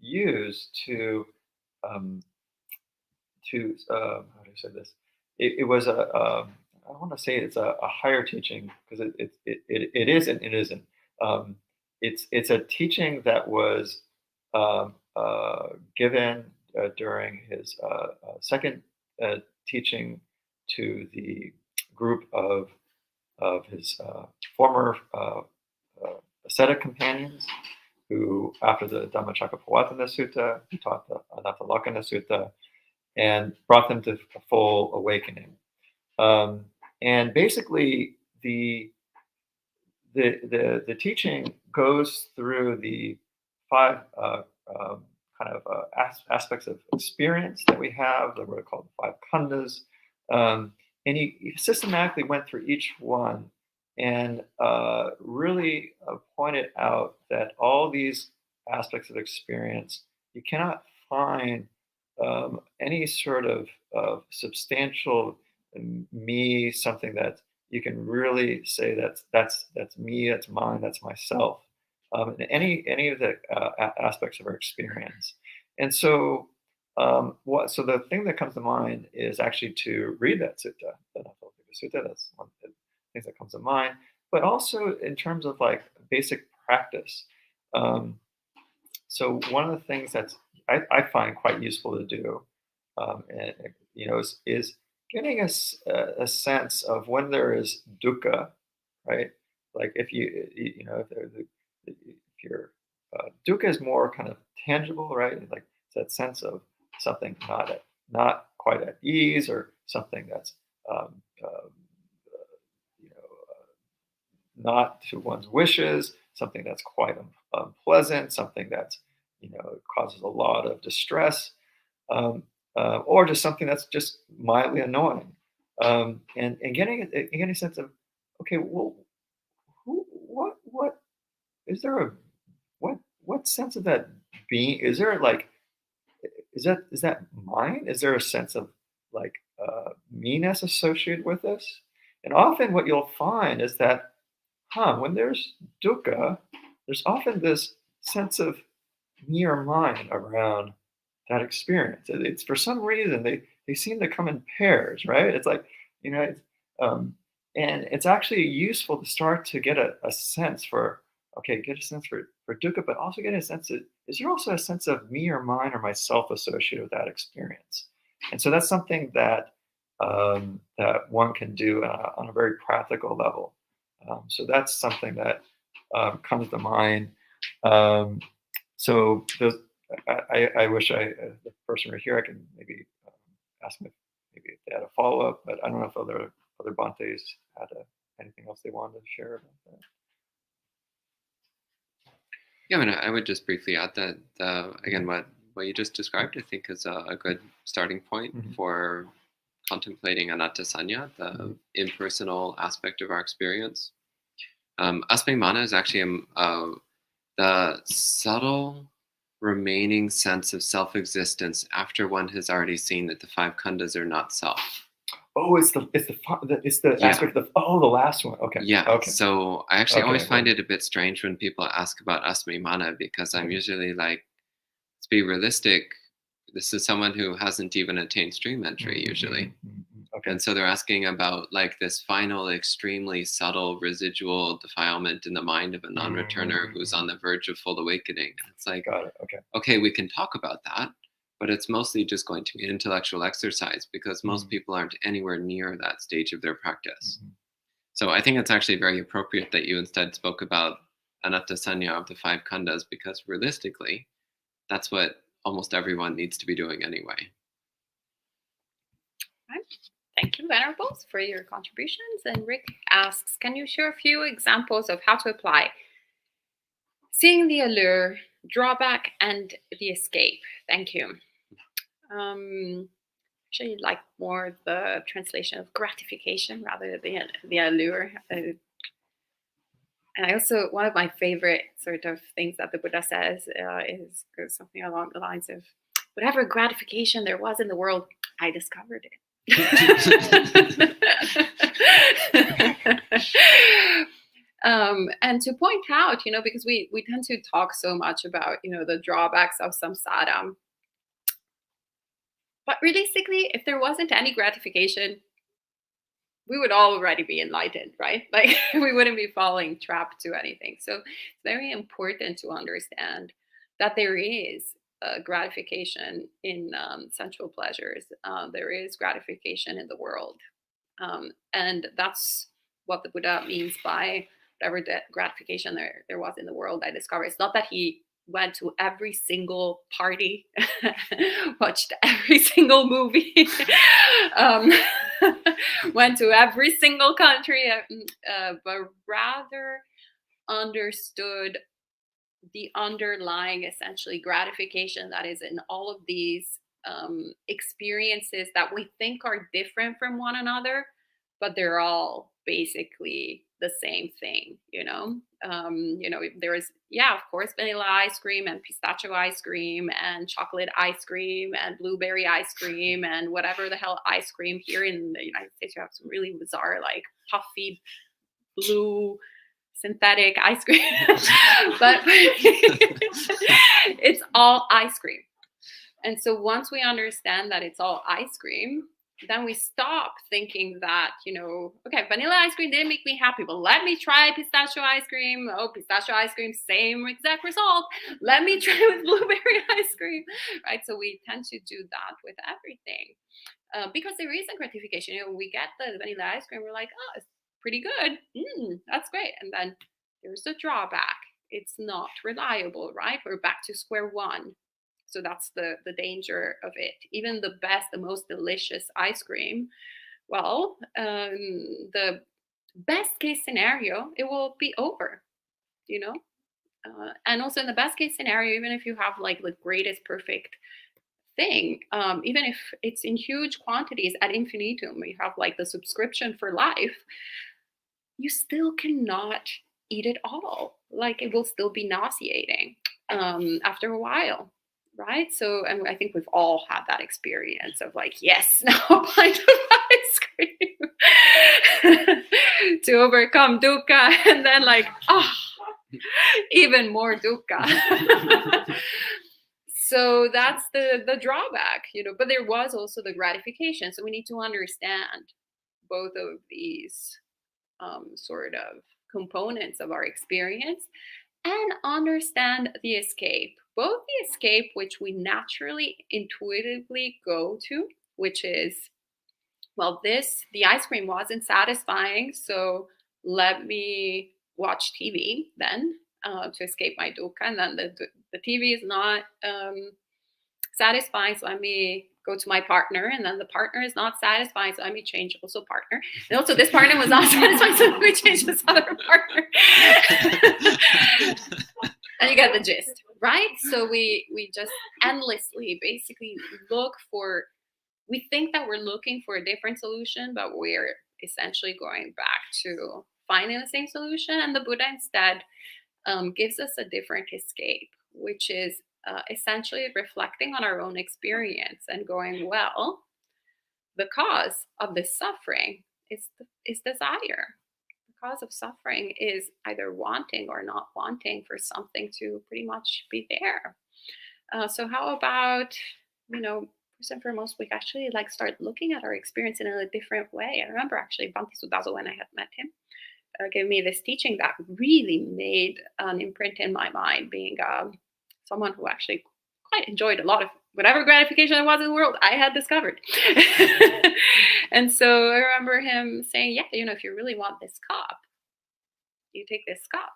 used um, how do I say this? It was I want to say it's a higher teaching because it is and it isn't. Um, it's a teaching that was given during his second teaching to the group of his former ascetic companions who, after the Dhammacakkappavattana Sutta, he taught the Anatthalakkhana Sutta and brought them to a full awakening. And basically, the teaching goes through the five kind of aspects of experience that we have, that were called the five khandhas. And he systematically went through each one and really pointed out that all these aspects of experience, you cannot find any sort of substantial me, something that you can really say that's me, that's mine, that's myself, in any of the aspects of our experience. And so, so the thing that comes to mind is actually to read that sutta, the Anatthalakkhana Sutta. That's one of the things that comes to mind. But also in terms of like basic practice. So one of the things that's I find quite useful to do, and is getting a sense of when there is dukkha, right? Like if if your dukkha is more kind of tangible, right? Like it's that sense of something not quite at ease, or something that's um, uh, not to one's wishes, something that's quite unpleasant, something that causes a lot of distress, or just something that's just mildly annoying, and getting a sense of, okay, well, what is there a what sense of that being is there, like is that mine? Is there a sense of like meanness associated with this? And often what you'll find is that when there's dukkha, there's often this sense of me or mine around that experience. It's for some reason they seem to come in pairs, right? It's like it's, um, and it's actually useful to start to get a sense for, get a sense for dukkha, but also get a sense of, is there also a sense of me or mine or myself associated with that experience? And so that's something that that one can do on a very practical level. So that's something that comes to mind. So those, I wish the person were here. I can maybe ask them if maybe if they had a follow up, but I don't know if other Bhantes had anything else they wanted to share about that. Yeah, I mean, I would just briefly add that again, what you just described, I think, is a good starting point for contemplating anatta sanya, the impersonal aspect of our experience. Asmimana is actually the subtle remaining sense of self-existence after one has already seen that the five khandhas are not self. Oh, it's the aspect of the last one. Okay. Yeah. Okay. So I actually always find it a bit strange when people ask about asmimana, because I'm usually like, let's be realistic. This is someone who hasn't even attained stream entry usually. Okay. And so they're asking about like this final, extremely subtle residual defilement in the mind of a non-returner who's on the verge of full awakening. And it's like, got it. Okay, we can talk about that, but it's mostly just going to be an intellectual exercise, because most people aren't anywhere near that stage of their practice. So I think it's actually very appropriate that you instead spoke about anatta sanya of the five khandhas, because realistically, that's what almost everyone needs to be doing anyway. Thank you, Venerables, for your contributions. And Rick asks, can you share a few examples of how to apply seeing the allure, drawback, and the escape? Thank you. Actually, like more the translation of gratification rather than the allure. And I also, one of my favorite sort of things that the Buddha says goes something along the lines of, whatever gratification there was in the world, I discovered it. And to point out, because we tend to talk so much about, the drawbacks of samsara. But realistically, if there wasn't any gratification, we would already be enlightened, right? Like we wouldn't be falling trapped to anything. So it's very important to understand that there is gratification in sensual pleasures. There is gratification in the world. And that's what the Buddha means by whatever gratification there was in the world, I discovered. It's not that he went to every single party, watched every single movie, went to every single country, but rather understood the underlying, essentially, gratification that is in all of these experiences that we think are different from one another, but they're all basically the same thing. There is, of course, vanilla ice cream and pistachio ice cream and chocolate ice cream and blueberry ice cream and whatever the hell ice cream. Here in the United States, you have some really bizarre, like puffy blue synthetic ice cream. But it's all ice cream. And so once we understand that it's all ice cream, then we stop thinking that, okay, vanilla ice cream didn't make me happy, but let me try pistachio ice cream. Oh, pistachio ice cream, same exact result. Let me try with blueberry ice cream, right? So we tend to do that with everything because there is a gratification. We get the vanilla ice cream, we're like, oh, it's pretty good. That's great. And then there's a drawback. It's not reliable, right? We're back to square one. So that's the danger of it. Even the best, the most delicious ice cream, well, the best case scenario, it will be over, and also in the best case scenario, even if you have like the greatest perfect thing, even if it's in huge quantities ad infinitum, you have like the subscription for life, you still cannot eat it all. Like it will still be nauseating after a while. Right. So, and I think we've all had that experience of like, yes, now a pint of ice cream to overcome dukkha, and then like, even more dukkha. So that's the drawback, but there was also the gratification. So we need to understand both of these sort of components of our experience and understand the escape. Both the escape, which we naturally, intuitively go to, which is, well, the ice cream wasn't satisfying, so let me watch TV then to escape my dukkha. And then the TV is not satisfying, so let me go to my partner, and then the partner is not satisfying, so let me change also partner. And also this partner was not satisfying, so let me change this other partner. And you get the gist, right? So we just endlessly basically we think that we're looking for a different solution, but we're essentially going back to finding the same solution. And the Buddha instead gives us a different escape, which is essentially reflecting on our own experience and going, well, the cause of this suffering is desire. The cause of suffering is either wanting or not wanting for something to pretty much be there. So how about, first and foremost, we actually like start looking at our experience in a different way. I remember actually Bhante Sudazo, when I had met him, gave me this teaching that really made an imprint in my mind, being someone who actually quite enjoyed a lot of whatever gratification there was in the world, I had discovered. And so I remember him saying, yeah, if you really want this cup, you take this cup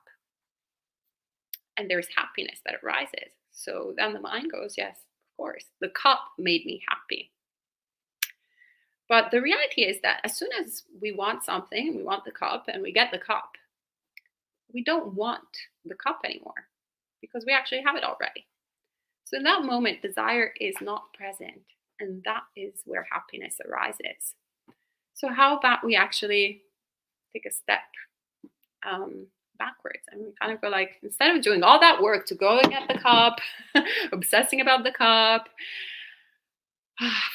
and there's happiness that arises. So then the mind goes, yes, of course, the cup made me happy. But the reality is that as soon as we want something, we want the cup and we get the cup, we don't want the cup anymore because we actually have it already. So in that moment, desire is not present, and that is where happiness arises. So how about we actually take a step backwards. And we kind of go like, instead of doing all that work to go and get the cup, obsessing about the cup,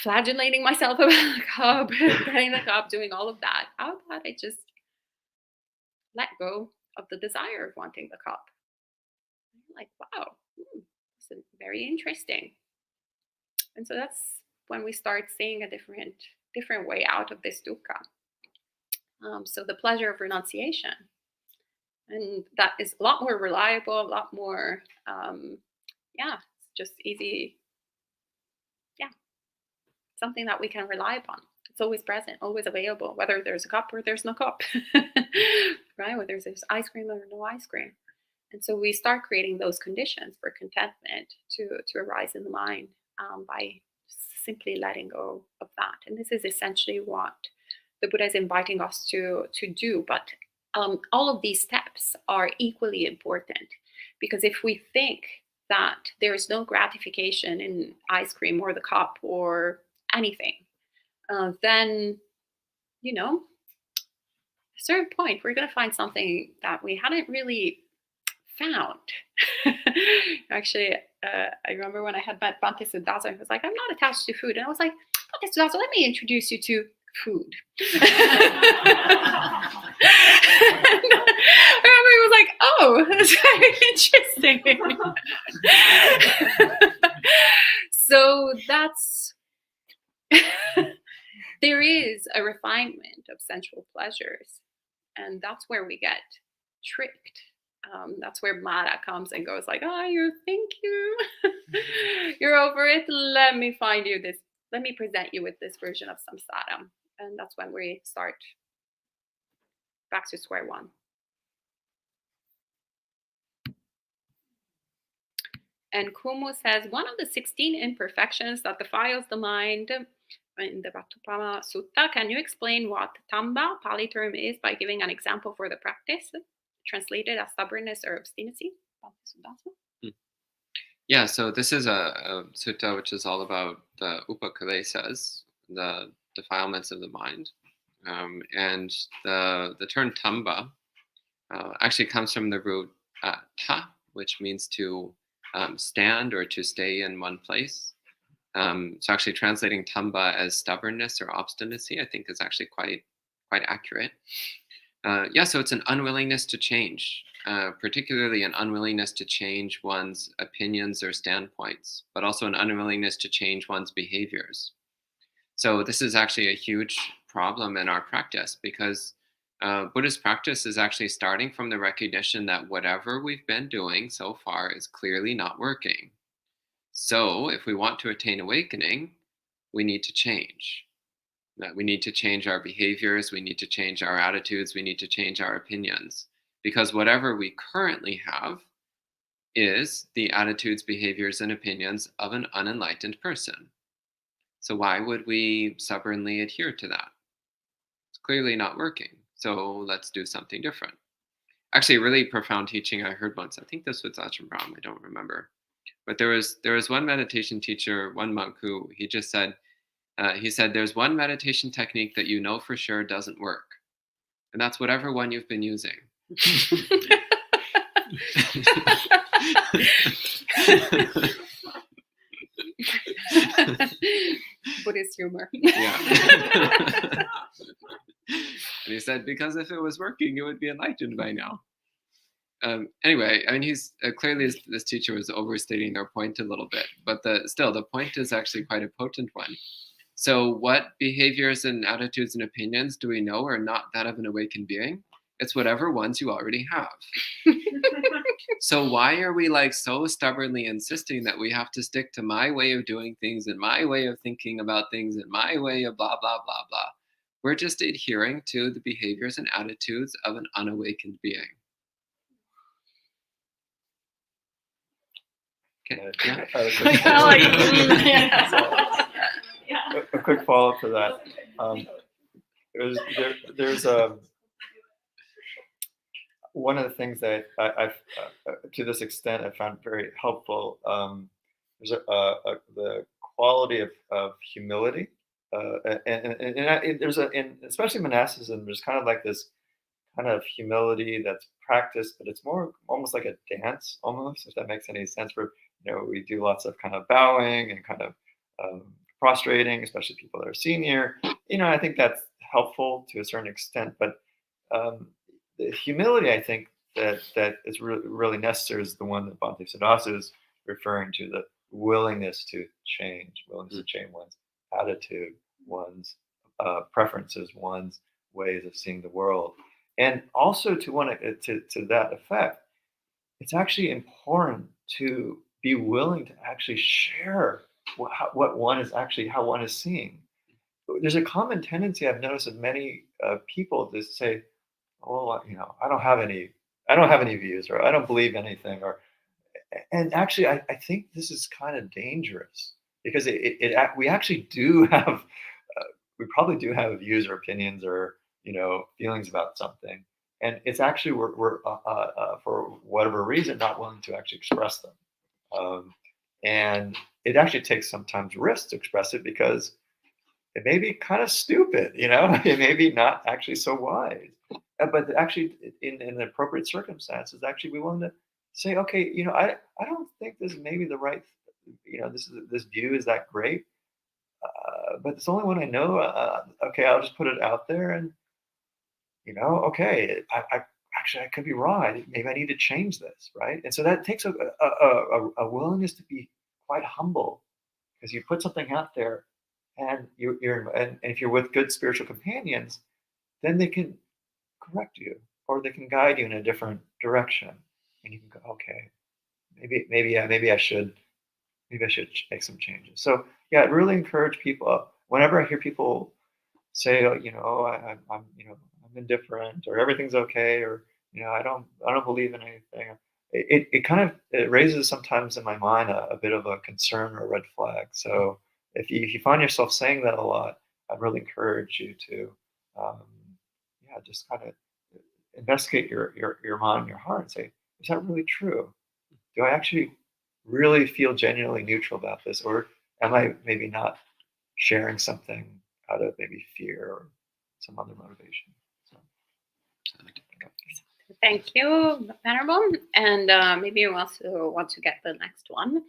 flagellating myself about the cup, getting the cup, doing all of that, how about I just let go of the desire of wanting the cup? And you're like, wow, this is very interesting. And so that's when we start seeing a different way out of this dukkha. So the pleasure of renunciation. And that is a lot more reliable, a lot more, it's just easy. Yeah, something that we can rely upon. It's always present, always available, whether there's a cup or there's no cup, right? Whether there's ice cream or no ice cream. And so we start creating those conditions for contentment to arise in the mind by simply letting go of that. And this is essentially what the Buddha is inviting us to do. But all of these steps are equally important, because if we think that there is no gratification in ice cream or the cup or anything, then, at a certain point, we're going to find something that we hadn't really found. Actually, I remember when I had met Bhante Sudaso, he was like, I'm not attached to food. And I was like, Bhante Sudaso, let me introduce you to food. I remember he was like, oh, that's very interesting. So that's, there is a refinement of sensual pleasures. And that's where we get tricked. That's where Mara comes and goes like, oh, you think you're over it. Let me present you with this version of samsara. And that's when we start back to square one. And Kumu says, one of the 16 imperfections that defiles the mind in the Vatupama Sutta, can you explain what Dhamma, Pali term, is by giving an example for the practice, translated as stubbornness or obstinacy? Yeah, so this is a sutta which is all about the upakalesas, the defilements of the mind. And the term tamba actually comes from the root ta, which means to stand or to stay in one place. So actually translating tamba as stubbornness or obstinacy, I think, is actually quite accurate. So it's an unwillingness to change, particularly an unwillingness to change one's opinions or standpoints, but also an unwillingness to change one's behaviors. So this is actually a huge problem in our practice, because Buddhist practice is actually starting from the recognition that whatever we've been doing so far is clearly not working. So if we want to attain awakening, we need to change. We need to change our behaviors, we need to change our attitudes, we need to change our opinions. Because whatever we currently have is the attitudes, behaviors, and opinions of an unenlightened person. So why would we stubbornly adhere to that? It's clearly not working. So let's do something different. Actually, a really profound teaching I heard once, I think this was Ajahn Brahm, I don't remember. But there was one meditation teacher, one monk, who he just said, he said, there's one meditation technique that you know for sure doesn't work. And that's whatever one you've been using. Buddhist humor. Yeah. And he said, because if it was working, it would be enlightened by now. Anyway, I mean, he's clearly this teacher was overstating their point a little bit, but the point is actually quite a potent one. So what behaviors and attitudes and opinions do we know are not that of an awakened being? It's whatever ones you already have. So why are we so stubbornly insisting that we have to stick to my way of doing things and my way of thinking about things and my way of blah, blah, blah, blah? We're just adhering to the behaviors and attitudes of an unawakened being. Okay. Yeah. A quick follow-up to that. There's one of the things that I've to this extent, I found very helpful. There's the quality of humility, and there's especially monasticism. There's kind of like this kind of humility that's practiced, but it's more almost like a dance, almost, if that makes any sense. For we do lots of kind of bowing and kind of prostrating, especially people that are senior. I think that's helpful to a certain extent, but the humility, I think, that is really necessary is the one that Bhante Siddhasa is referring to, the willingness to change, one's attitude, one's preferences, one's ways of seeing the world. And also to that effect, it's actually important to be willing to actually share what one is actually, how one is seeing. There's a common tendency I've noticed of many people to say, "Oh, I don't have any views, or I don't believe anything," and actually, I think this is kind of dangerous, because we actually do have, we probably do have views or opinions or feelings about something, and it's actually we're for whatever reason not willing to actually express them, and it actually takes sometimes risk to express it, because it may be kind of stupid, it may be not actually so wise. But actually, in the appropriate circumstances, actually be willing to say, okay, I don't think this is maybe the right, this view is that great, but it's the only one I know. Okay, I'll just put it out there, and okay, I actually I could be wrong. Maybe I need to change this, right? And so that takes a willingness to be quite humble, because you put something out there, and and if you're with good spiritual companions, then they can correct you, or they can guide you in a different direction, and you can go, okay, maybe I should make some changes. So yeah, I really encourage people, whenever I hear people say, oh, I'm indifferent, or everything's okay, or I don't believe in anything, it kind of, it raises sometimes in my mind a bit of a concern or a red flag. So if you find yourself saying that a lot, I'd really encourage you to just kind of investigate your mind and your heart and say, is that really true? Do I actually really feel genuinely neutral about this, or am I maybe not sharing something out of maybe fear or some other motivation? So, Thank you, Venerable. And maybe you also want to get the next one.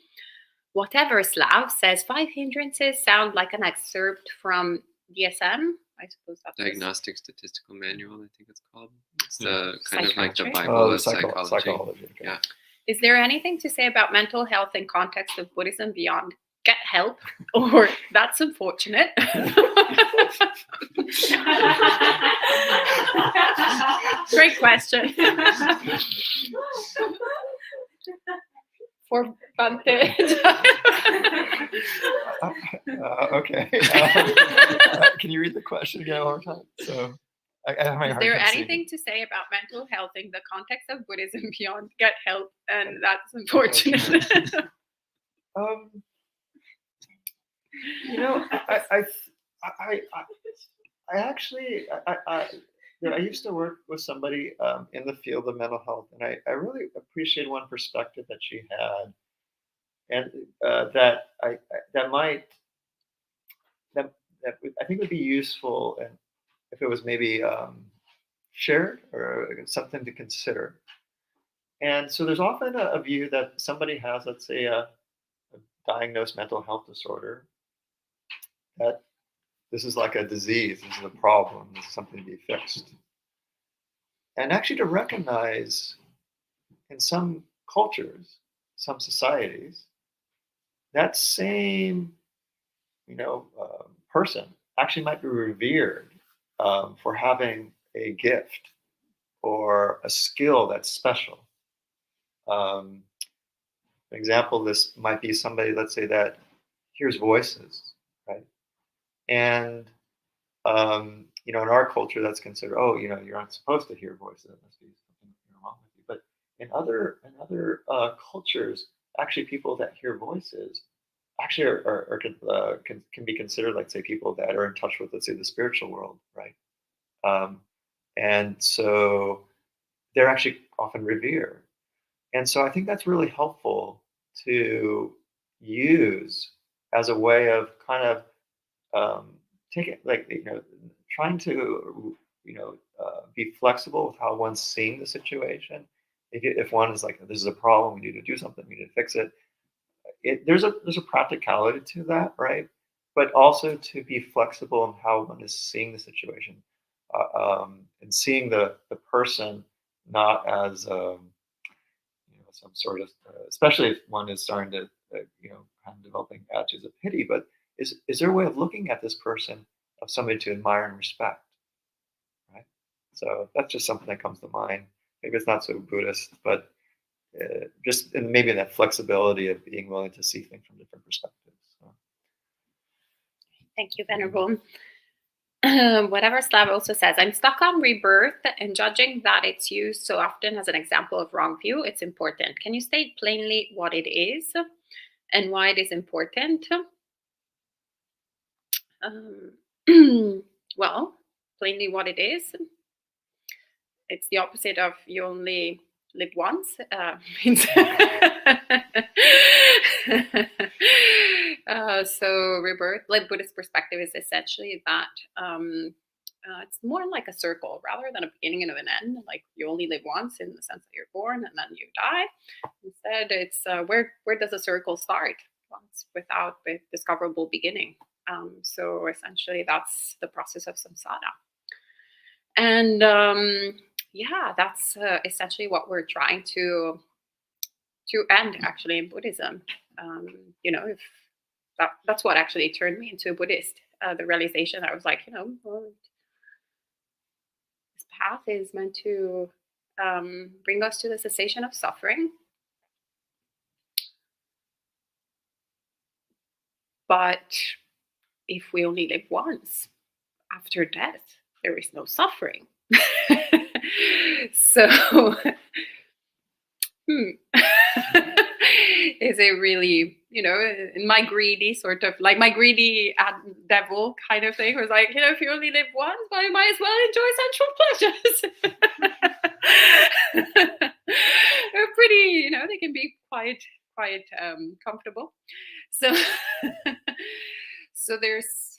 Whatever Slav says 5 hindrances sound like an excerpt from DSM. I suppose that's Diagnostic Statistical Manual, I think it's called. It's Yeah. the kind of like the Psychiatry? Bible the of psychology. psychology. Okay. Yeah. Is there anything to say about mental health in context of Buddhism beyond get help, or that's unfortunate? Great question. For Bante. Okay. Can you read the question again one more time? So, I have my Is hard there time seeing anything to say about mental health in the context of Buddhism beyond get help, and that's unfortunate? I actually, I used to work with somebody in the field of mental health, and I really appreciate one perspective that she had, and that that might that I think would be useful, and if it was maybe shared or something to consider. And so there's often a view that somebody has, let's say, a diagnosed mental health disorder, that this is like a disease, this is a problem, this is something to be fixed. And actually to recognize in some cultures, some societies, that same, person actually might be revered for having a gift or a skill that's special. An example, this might be somebody, let's say, that hears voices, right? And in our culture, that's considered, oh, you're not supposed to hear voices. That must be something wrong with you. But in other cultures, actually, people that hear voices actually can be considered, like, say, people that are in touch with, let's say, the spiritual world, right? And so they're actually often revered. And so I think that's really helpful to use as a way of kind of taking, like, trying to, be flexible with how one's seeing the situation. If one is like, this is a problem, we need to do something, we need to fix it. There's a practicality to that, right? But also to be flexible in how one is seeing the situation, and seeing the person not as some sort of, especially if one is starting to kind of developing attitudes of pity. But is there a way of looking at this person of somebody to admire and respect, right? So that's just something that comes to mind. Maybe it's not so Buddhist, but just and maybe that flexibility of being willing to see things from different perspectives. So. Thank you, Venerable. Whatever Slav also says, I'm stuck on rebirth and judging that it's used so often as an example of wrong view. It's important. Can you state plainly what it is and why it is important? Well, plainly what it is. It's the opposite of you only live once. So rebirth, like Buddhist perspective, is essentially that it's more like a circle rather than a beginning and an end. Like you only live once in the sense that you're born and then you die. Instead, it's where does a circle start? Once without a discoverable beginning. So essentially, that's the process of samsara. And that's essentially what we're trying to end actually in Buddhism. If that's what actually turned me into a Buddhist. The realization that I was like, this path is meant to bring us to the cessation of suffering. But if we only live once, after death, there is no suffering. So, is it really, in my greedy sort of, like my greedy devil kind of thing was like, if you only live once, well, you might as well enjoy sensual pleasures. They're pretty, they can be quite comfortable. So, so there's,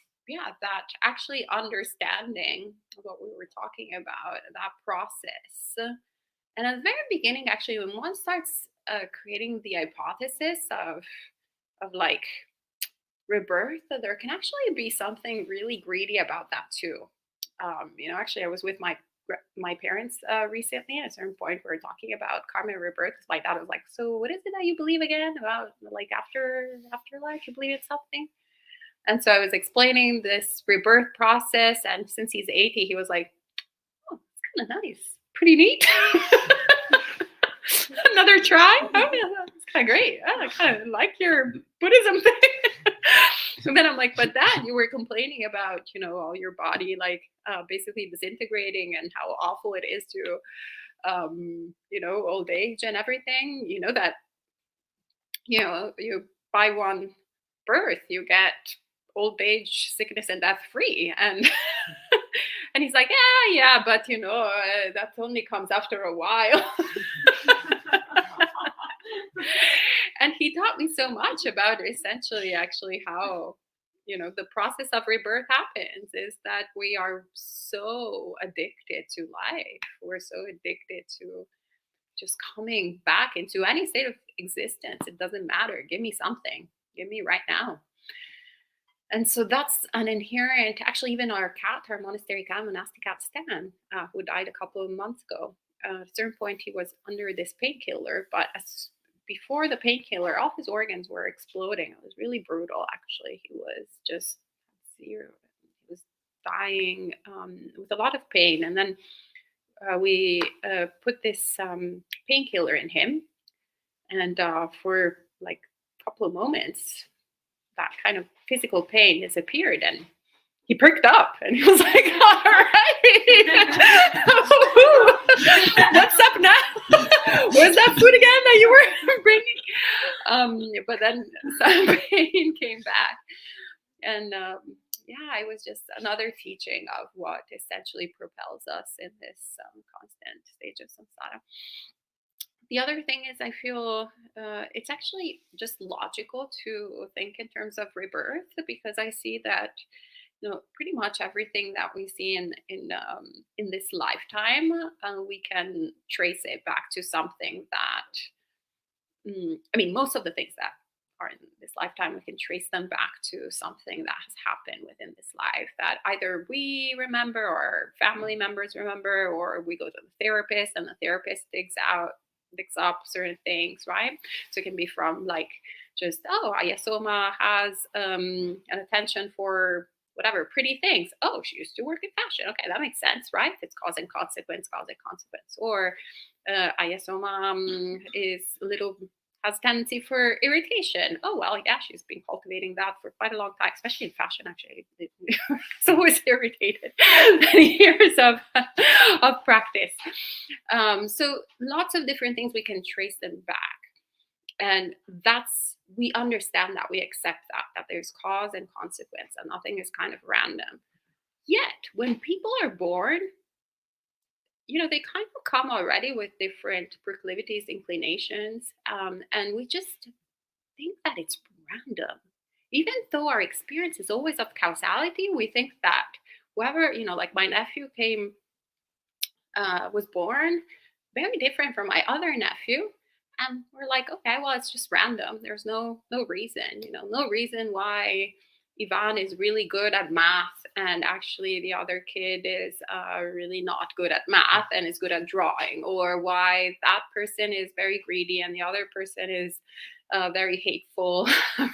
that actually understanding what we were talking about, that process. And at the very beginning, actually, when one starts creating the hypothesis of like rebirth, there can actually be something really greedy about that too. Actually, I was with my parents recently. At a certain point, we were talking about karma and rebirth. My dad was like, "So, what is it that you believe again about like afterlife? You believe in something?" And so I was explaining this rebirth process, and since he's 80, he was like, "Oh, it's kind of nice, pretty neat." Another try? Oh, yeah, that's kind of great. I kind of like your Buddhism thing. So then I'm like, but Dad, you were complaining about, all your body, like basically disintegrating and how awful it is to, old age and everything. You know that, you by one birth, you get old age, sickness, and death free. And and he's like, yeah, but that only comes after a while. And he taught me so much about essentially actually how, the process of rebirth happens is that we are so addicted to life. We're so addicted to just coming back into any state of existence. It doesn't matter. Give me something. Give me right now. And so that's an inherent, actually, even our monastery cat, monastic cat Stan, who died a couple of months ago. At a certain point, he was under this painkiller, but before the painkiller, all his organs were exploding. It was really brutal, actually. He was just zero. He was dying with a lot of pain. And then we put this painkiller in him. And for like a couple of moments, that kind of physical pain disappeared, and he perked up and he was like, all right, what's up now? Where's that food again that you were bringing? But then some pain came back, and it was just another teaching of what essentially propels us in this constant stage of samsara. The other thing is I feel it's actually just logical to think in terms of rebirth, because I see that, pretty much everything that we see in this lifetime, we can trace it back to something that, I mean, most of the things that are in this lifetime, we can trace them back to something that has happened within this life that either we remember or family members remember, or we go to the therapist and the therapist digs up certain things, right? So it can be from like just, oh, Ayasoma has an attention for whatever pretty things. Oh, she used to work in fashion. Okay, that makes sense, right? It's cause and consequence, cause and consequence. Or Ayasoma is a little has tendency for irritation. Oh well, yeah, she's been cultivating that for quite a long time, especially in fashion. Actually, it's always irritated. Many years of practice. So lots of different things, we can trace them back, and we understand that, we accept that there's cause and consequence, and nothing is kind of random. Yet, when people are born, they kind of come already with different proclivities, inclinations, and we just think that it's random. Even though our experience is always of causality, we think that whoever, like my nephew was born very different from my other nephew. And we're like, okay, well, it's just random. There's no reason, no reason why Ivan is really good at math and actually the other kid is really not good at math and is good at drawing, or why that person is very greedy and the other person is very hateful,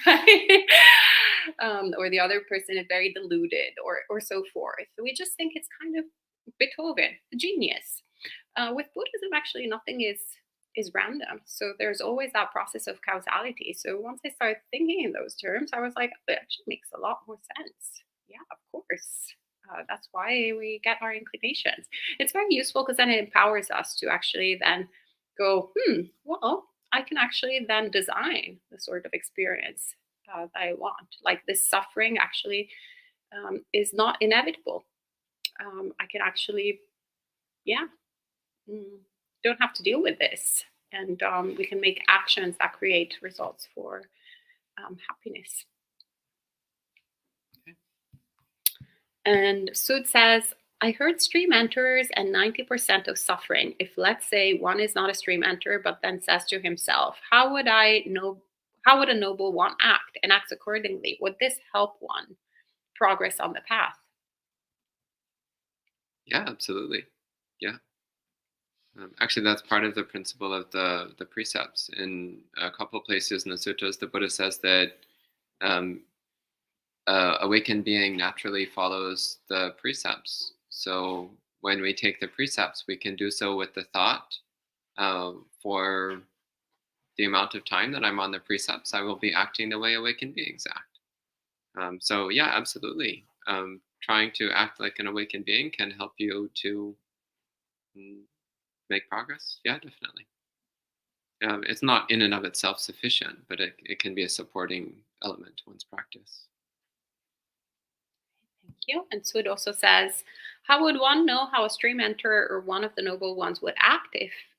right? Or the other person is very deluded, or so forth. So we just think it's kind of Beethoven, genius. With Buddhism, actually, nothing is random. So there's always that process of causality. So once I started thinking in those terms, I was like, it actually makes a lot more sense. Yeah, of course. That's why we get our inclinations. It's very useful because then it empowers us to actually then go, well, I can actually then design the sort of experience that I want. Like this suffering actually is not inevitable. I can actually, don't have to deal with this. And we can make actions that create results for happiness. Okay. And Sud says, I heard stream enters and 90% of suffering. If, let's say, one is not a stream enter, but then says to himself, how would a noble one act, and acts accordingly? Would this help one progress on the path? Yeah, absolutely. Yeah. Actually, that's part of the principle of the precepts. In a couple places in the sutras, the Buddha says that awakened being naturally follows the precepts. So when we take the precepts, we can do so with the thought, for the amount of time that I'm on the precepts, I will be acting the way awakened beings act. So yeah, absolutely. Trying to act like an awakened being can help you to make progress. Yeah, definitely. It's not in and of itself sufficient, but it can be a supporting element to one's practice. Thank you. And Sud also says, how would one know how a stream enterer or one of the noble ones would act?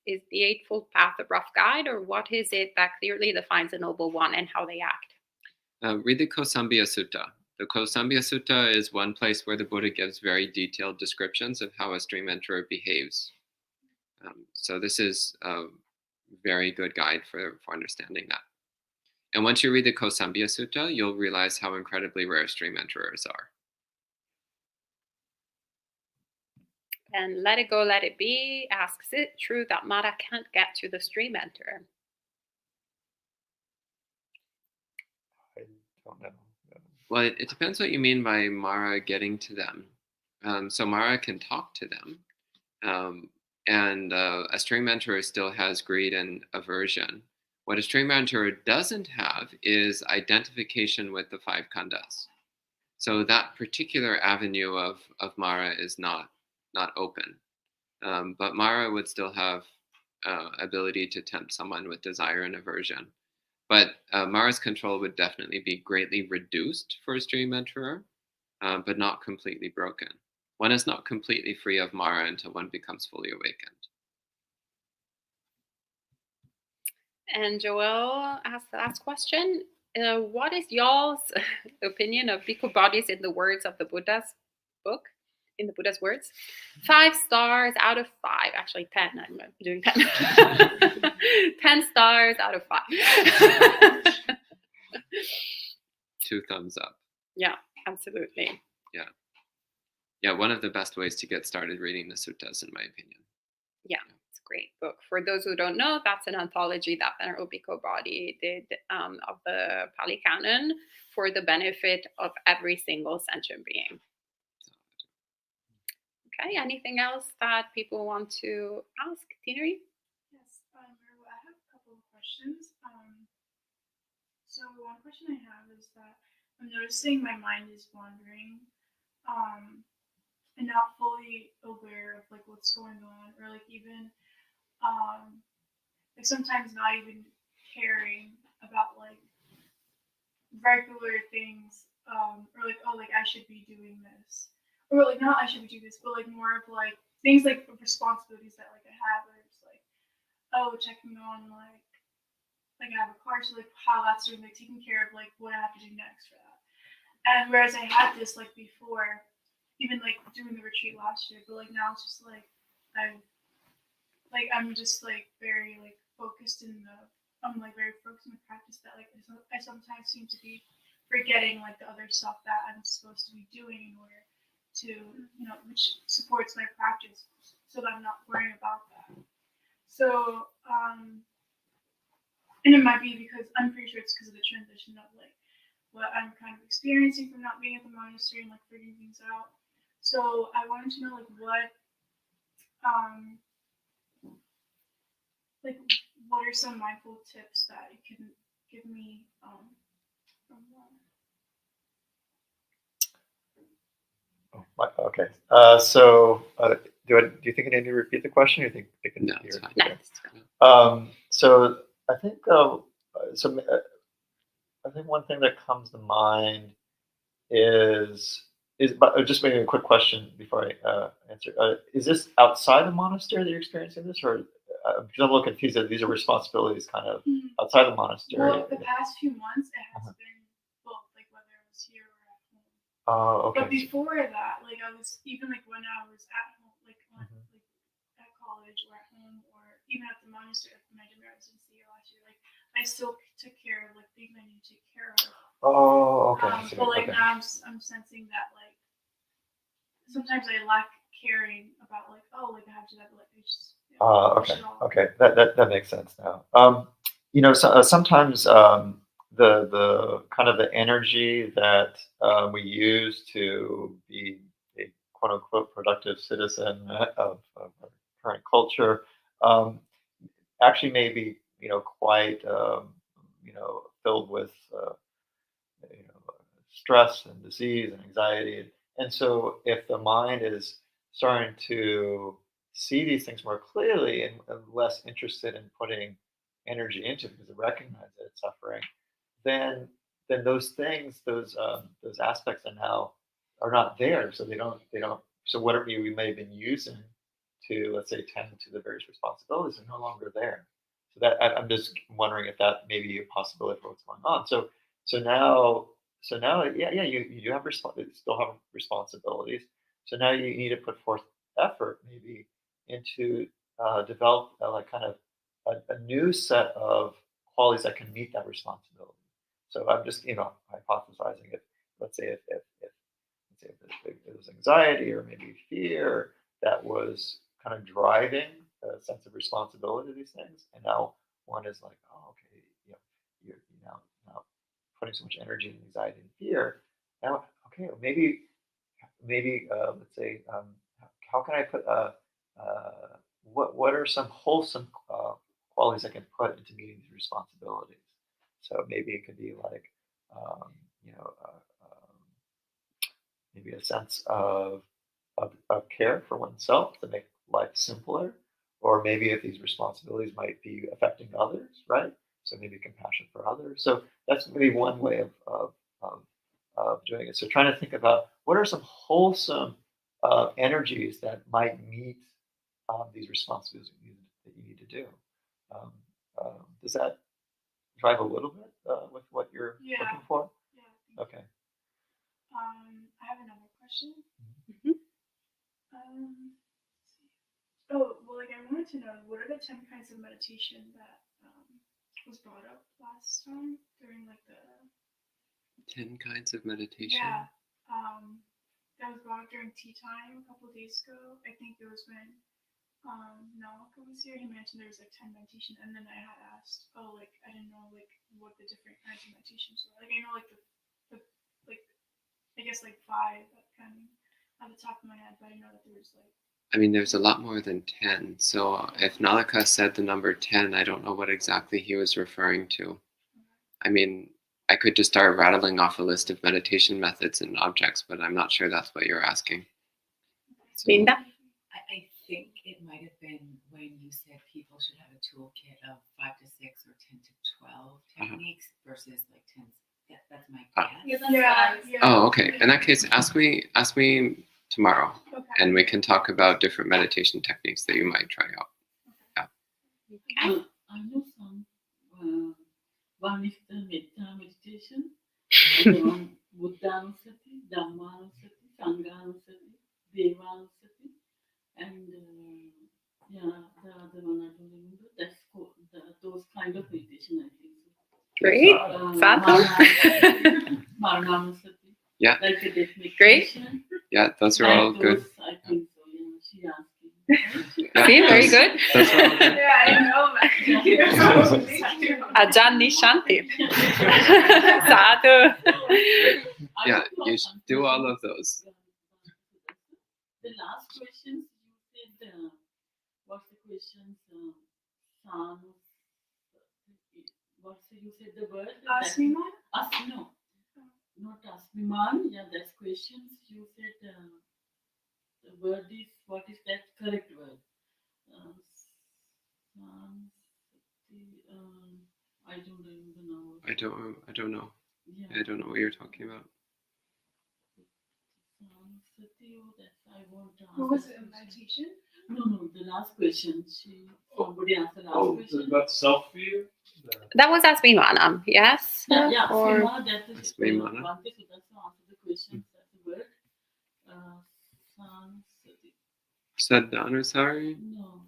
Is the Eightfold Path a rough guide, or what is it that clearly defines a noble one and how they act? Read the Kosambhya Sutta. The Kosambhya Sutta is one place where the Buddha gives very detailed descriptions of how a stream enterer behaves. So this is a very good guide for understanding that. And once you read the Kosambhya Sutta, you'll realize how incredibly rare stream enterers are. And Let It Go, Let It Be asks, is it true that Mara can't get to the stream enterer? I don't know. Well, it depends what you mean by Mara getting to them. So Mara can talk to them. And a stream enterer still has greed and aversion. What a stream enterer doesn't have is identification with the five khandhas. So that particular avenue of Mara is not open. But Mara would still have ability to tempt someone with desire and aversion. But Mara's control would definitely be greatly reduced for a stream enterer, but not completely broken. One is not completely free of Mara until one becomes fully awakened. And Joel asked the last question. What is y'all's opinion of bhikkhu bodies in the words of the Buddha's book? In the Buddha's words, 5 stars out of 5. Actually, 10. I'm doing 10. 10 stars out of 5. 2 thumbs up. Yeah, absolutely. Yeah, one of the best ways to get started reading the suttas, in my opinion. Yeah, it's a great book. For those who don't know, that's an anthology that Venerable Bhikkhu Bodhi did of the Pali Canon for the benefit of every single sentient being. Okay, anything else that people want to ask? Tineri? Yes, I have a couple of questions. So one question I have is that I'm noticing my mind is wandering, and not fully aware of like what's going on, or like even like sometimes not even caring about like regular things, or like, oh, like I should be doing this, or like not I should be doing this, but like more of like things like responsibilities that like I have, or it's like, oh, checking on like I have a car, so like how that's doing, like taking care of like what I have to do next for that. And whereas I had this like before, even like doing the retreat last year, but like now it's just like I'm just like very like focused in the I'm like very focused in the practice that like I sometimes seem to be forgetting like the other stuff that I'm supposed to be doing in order to which supports my practice, so that I'm not worrying about that. So and it might be because I'm pretty sure it's because of the transition of like what I'm kind of experiencing from not being at the monastery and like figuring things out. So I wanted to know what are some mindful tips that you can give me from Okay. Do you think I need to repeat the question? Or you think I can? No, it's fine. No, So I think I think one thing that comes to mind is just maybe a quick question before I answer. Is this outside the monastery that you're experiencing this, or because I'm a little confused that these are responsibilities kind of outside the monastery? Well, the past few months it has been both, like whether I was here or at home. Oh, okay. But before that, like I was even like when I was at home, like at college or at home or even at the monastery, like when I did my residency last year, like I still took care of like things I need to take care of. Oh, okay. But like now I'm sensing that like sometimes I lack caring about like, oh, like I have to do that, but like I just Okay. That makes sense now. Sometimes the kind of the energy that we use to be a quote unquote productive citizen of our current culture actually may be quite filled with stress and disease and anxiety. And so if the mind is starting to see these things more clearly and less interested in putting energy into it because it recognizes that it's suffering, then those things, those aspects are not there. So they don't. So whatever we may have been using to, let's say, tend to the various responsibilities are no longer there. So that I'm just wondering if that may be a possibility for what's going on. So now, yeah, you do have still have responsibilities. So now you need to put forth effort, maybe, into develop like kind of a new set of qualities that can meet that responsibility. So I'm just hypothesizing if let's say if it was anxiety or maybe fear that was kind of driving a sense of responsibility to these things, and now one is like, oh, okay, you're now putting so much energy and anxiety and fear. Now, okay, well, maybe let's say, how can I put what are some wholesome qualities I can put into meeting these responsibilities? So maybe it could be like, um, you know, uh, um, maybe a sense of care for oneself to make life simpler, or maybe if these responsibilities might be affecting others, right? So maybe compassion for others. So that's maybe one way of, of doing it. So trying to think about what are some wholesome energies that might meet these responsibilities that you need to do. Um, does that drive a little bit with what you're Yeah. looking for? Yeah. Okay. I have another question. Mhm. Oh, well, like I wanted to know, what are the 10 kinds of meditation that was brought up last time during like the 10 kinds of meditation. yeah, that was brought up during tea time a couple of days ago. I think it was when Nalaka was here. He mentioned there was like 10 meditation, and then I had asked, oh, like I didn't know like what the different kinds of meditations were. Like I know like the like I guess like 5 that kind of at the top of my head, but I didn't know that there was like. I mean, there's a lot more than 10. So if Nalaka said the number 10, I don't know what exactly he was referring to. I mean, I could just start rattling off a list of meditation methods and objects, but I'm not sure that's what you're asking. So, Linda? I think it might have been when you said people should have a toolkit of 5 to 6 or 10 to 12 techniques versus like 10. That's my guess. Yeah. oh, okay. In that case, ask me tomorrow, Okay. and we can talk about different meditation techniques that you might try out. I know some. One is the metta meditation. The one Buddhanusati, Dhammanusati, Sanghanusati, Devanusati, and the other one I don't remember. That's those kind of meditation, I think. Great. Marananusati. Yeah. Like a death Great. meditation. Yeah, those are Like all good. those, I think so. She asked me. Yeah, See, very good. Those are all good. Yeah, I know. Thank you. Ajani Shanti. Sadhu. Yeah, you should do all of those. The last questions you said, what's the questions? You said the word? Asmiman? No, not Asmiman. Yeah, that's questions. You said the word is, what is that correct word? I don't remember now. I don't know. Yeah. I don't know what you're talking about. I won't answer. What was it, a meditation? No, the last question. Somebody asked the last Oh, question. about self-fear? That was Asmimanam, yes? Yeah, Or Sima, that is Asmimana. Bhante Sudasa answered the question. That's the word. Sansati. Sadhanusari? No.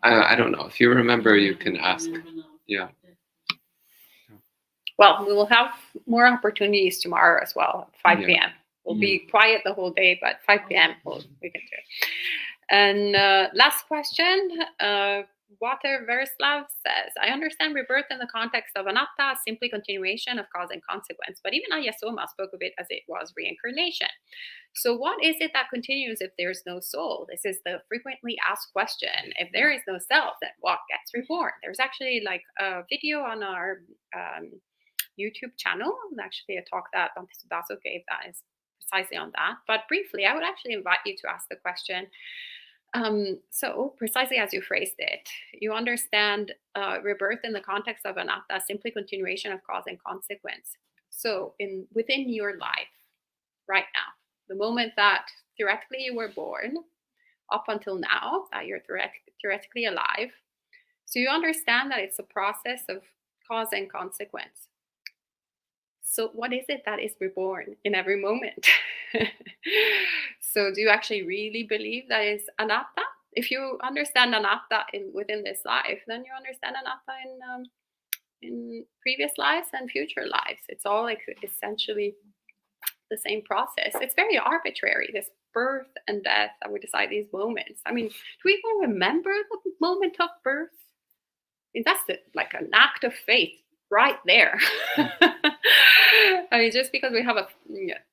I don't know. If you remember, you can ask. Yeah. well, we will have more opportunities tomorrow as well, 5 Yeah. p.m. We'll be quiet the whole day, but 5 p.m. we can do it. And last question, Water Verislav says, I understand rebirth in the context of anatta, simply continuation of cause and consequence, but even Ayasoma spoke of it as it was reincarnation. So what is it that continues if there's no soul? This is the frequently asked question. If there is no self, then what gets reborn? There's actually like a video on our YouTube channel, actually a talk that Bhante Sudaso gave that is precisely on that. But briefly, I would actually invite you to ask the question, so precisely as you phrased it, you understand rebirth in the context of anatta, simply continuation of cause and consequence. So within your life right now, the moment that theoretically you were born up until now, that you're theoretically alive, so you understand that it's a process of cause and consequence. So what is it that is reborn in every moment? So do you actually really believe that is anatta? If you understand anatta within this life, then you understand anatta in previous lives and future lives. It's all like essentially the same process. It's very arbitrary, this birth and death, that we decide these moments. I mean, do we even remember the moment of birth? I mean, that's like an act of faith right there. I mean, just because we have a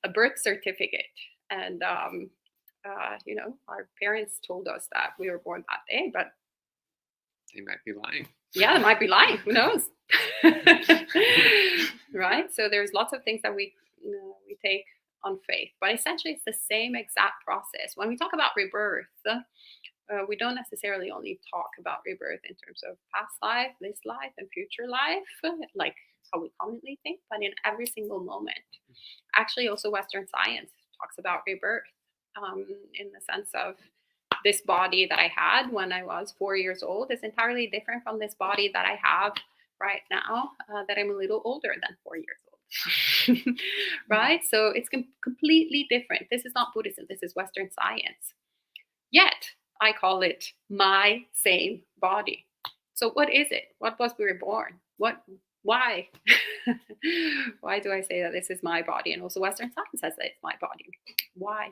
birth certificate and our parents told us that we were born that day, but They might be lying. yeah, they might be lying. Who knows? Right? So there's lots of things that we take on faith, but essentially it's the same exact process. When we talk about rebirth, we don't necessarily only talk about rebirth in terms of past life, this life, and future life, like how we commonly think, but in every single moment. Actually, also Western science talks about rebirth in the sense of this body that I had when I was 4 years old is entirely different from this body that I have right now that I'm a little older than 4 years old. Right? So it's completely different. This is not Buddhism, this is Western science. Yet I call it my same body. So what is it? What was we were born? Why? Why do I say that this is my body? And also Western science says that it's my body. Why?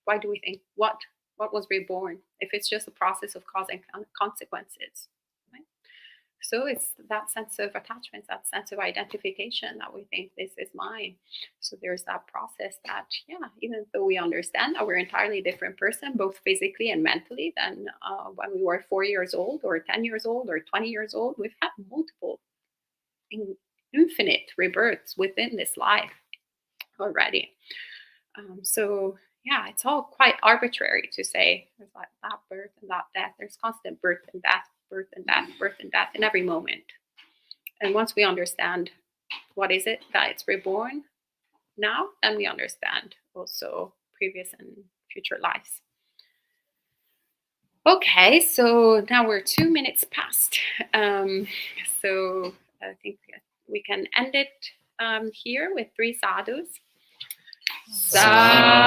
Why do we think what was reborn if it's just a process of causing consequences? Right? So it's that sense of attachment, that sense of identification that we think this is mine. So there's that process that, yeah, even though we understand that we're an entirely different person, both physically and mentally, than when we were 4 years old or 10 years old or 20 years old, we've had multiple infinite rebirths within this life already. So yeah, it's all quite arbitrary to say there's like that birth and that death. There's constant birth and death, birth and death, birth and death in every moment. And once we understand what is it that it's reborn now, then we understand also previous and future lives. Okay, so now we're 2 minutes past. So I think we can end it here with 3 sadhus. Sadhu.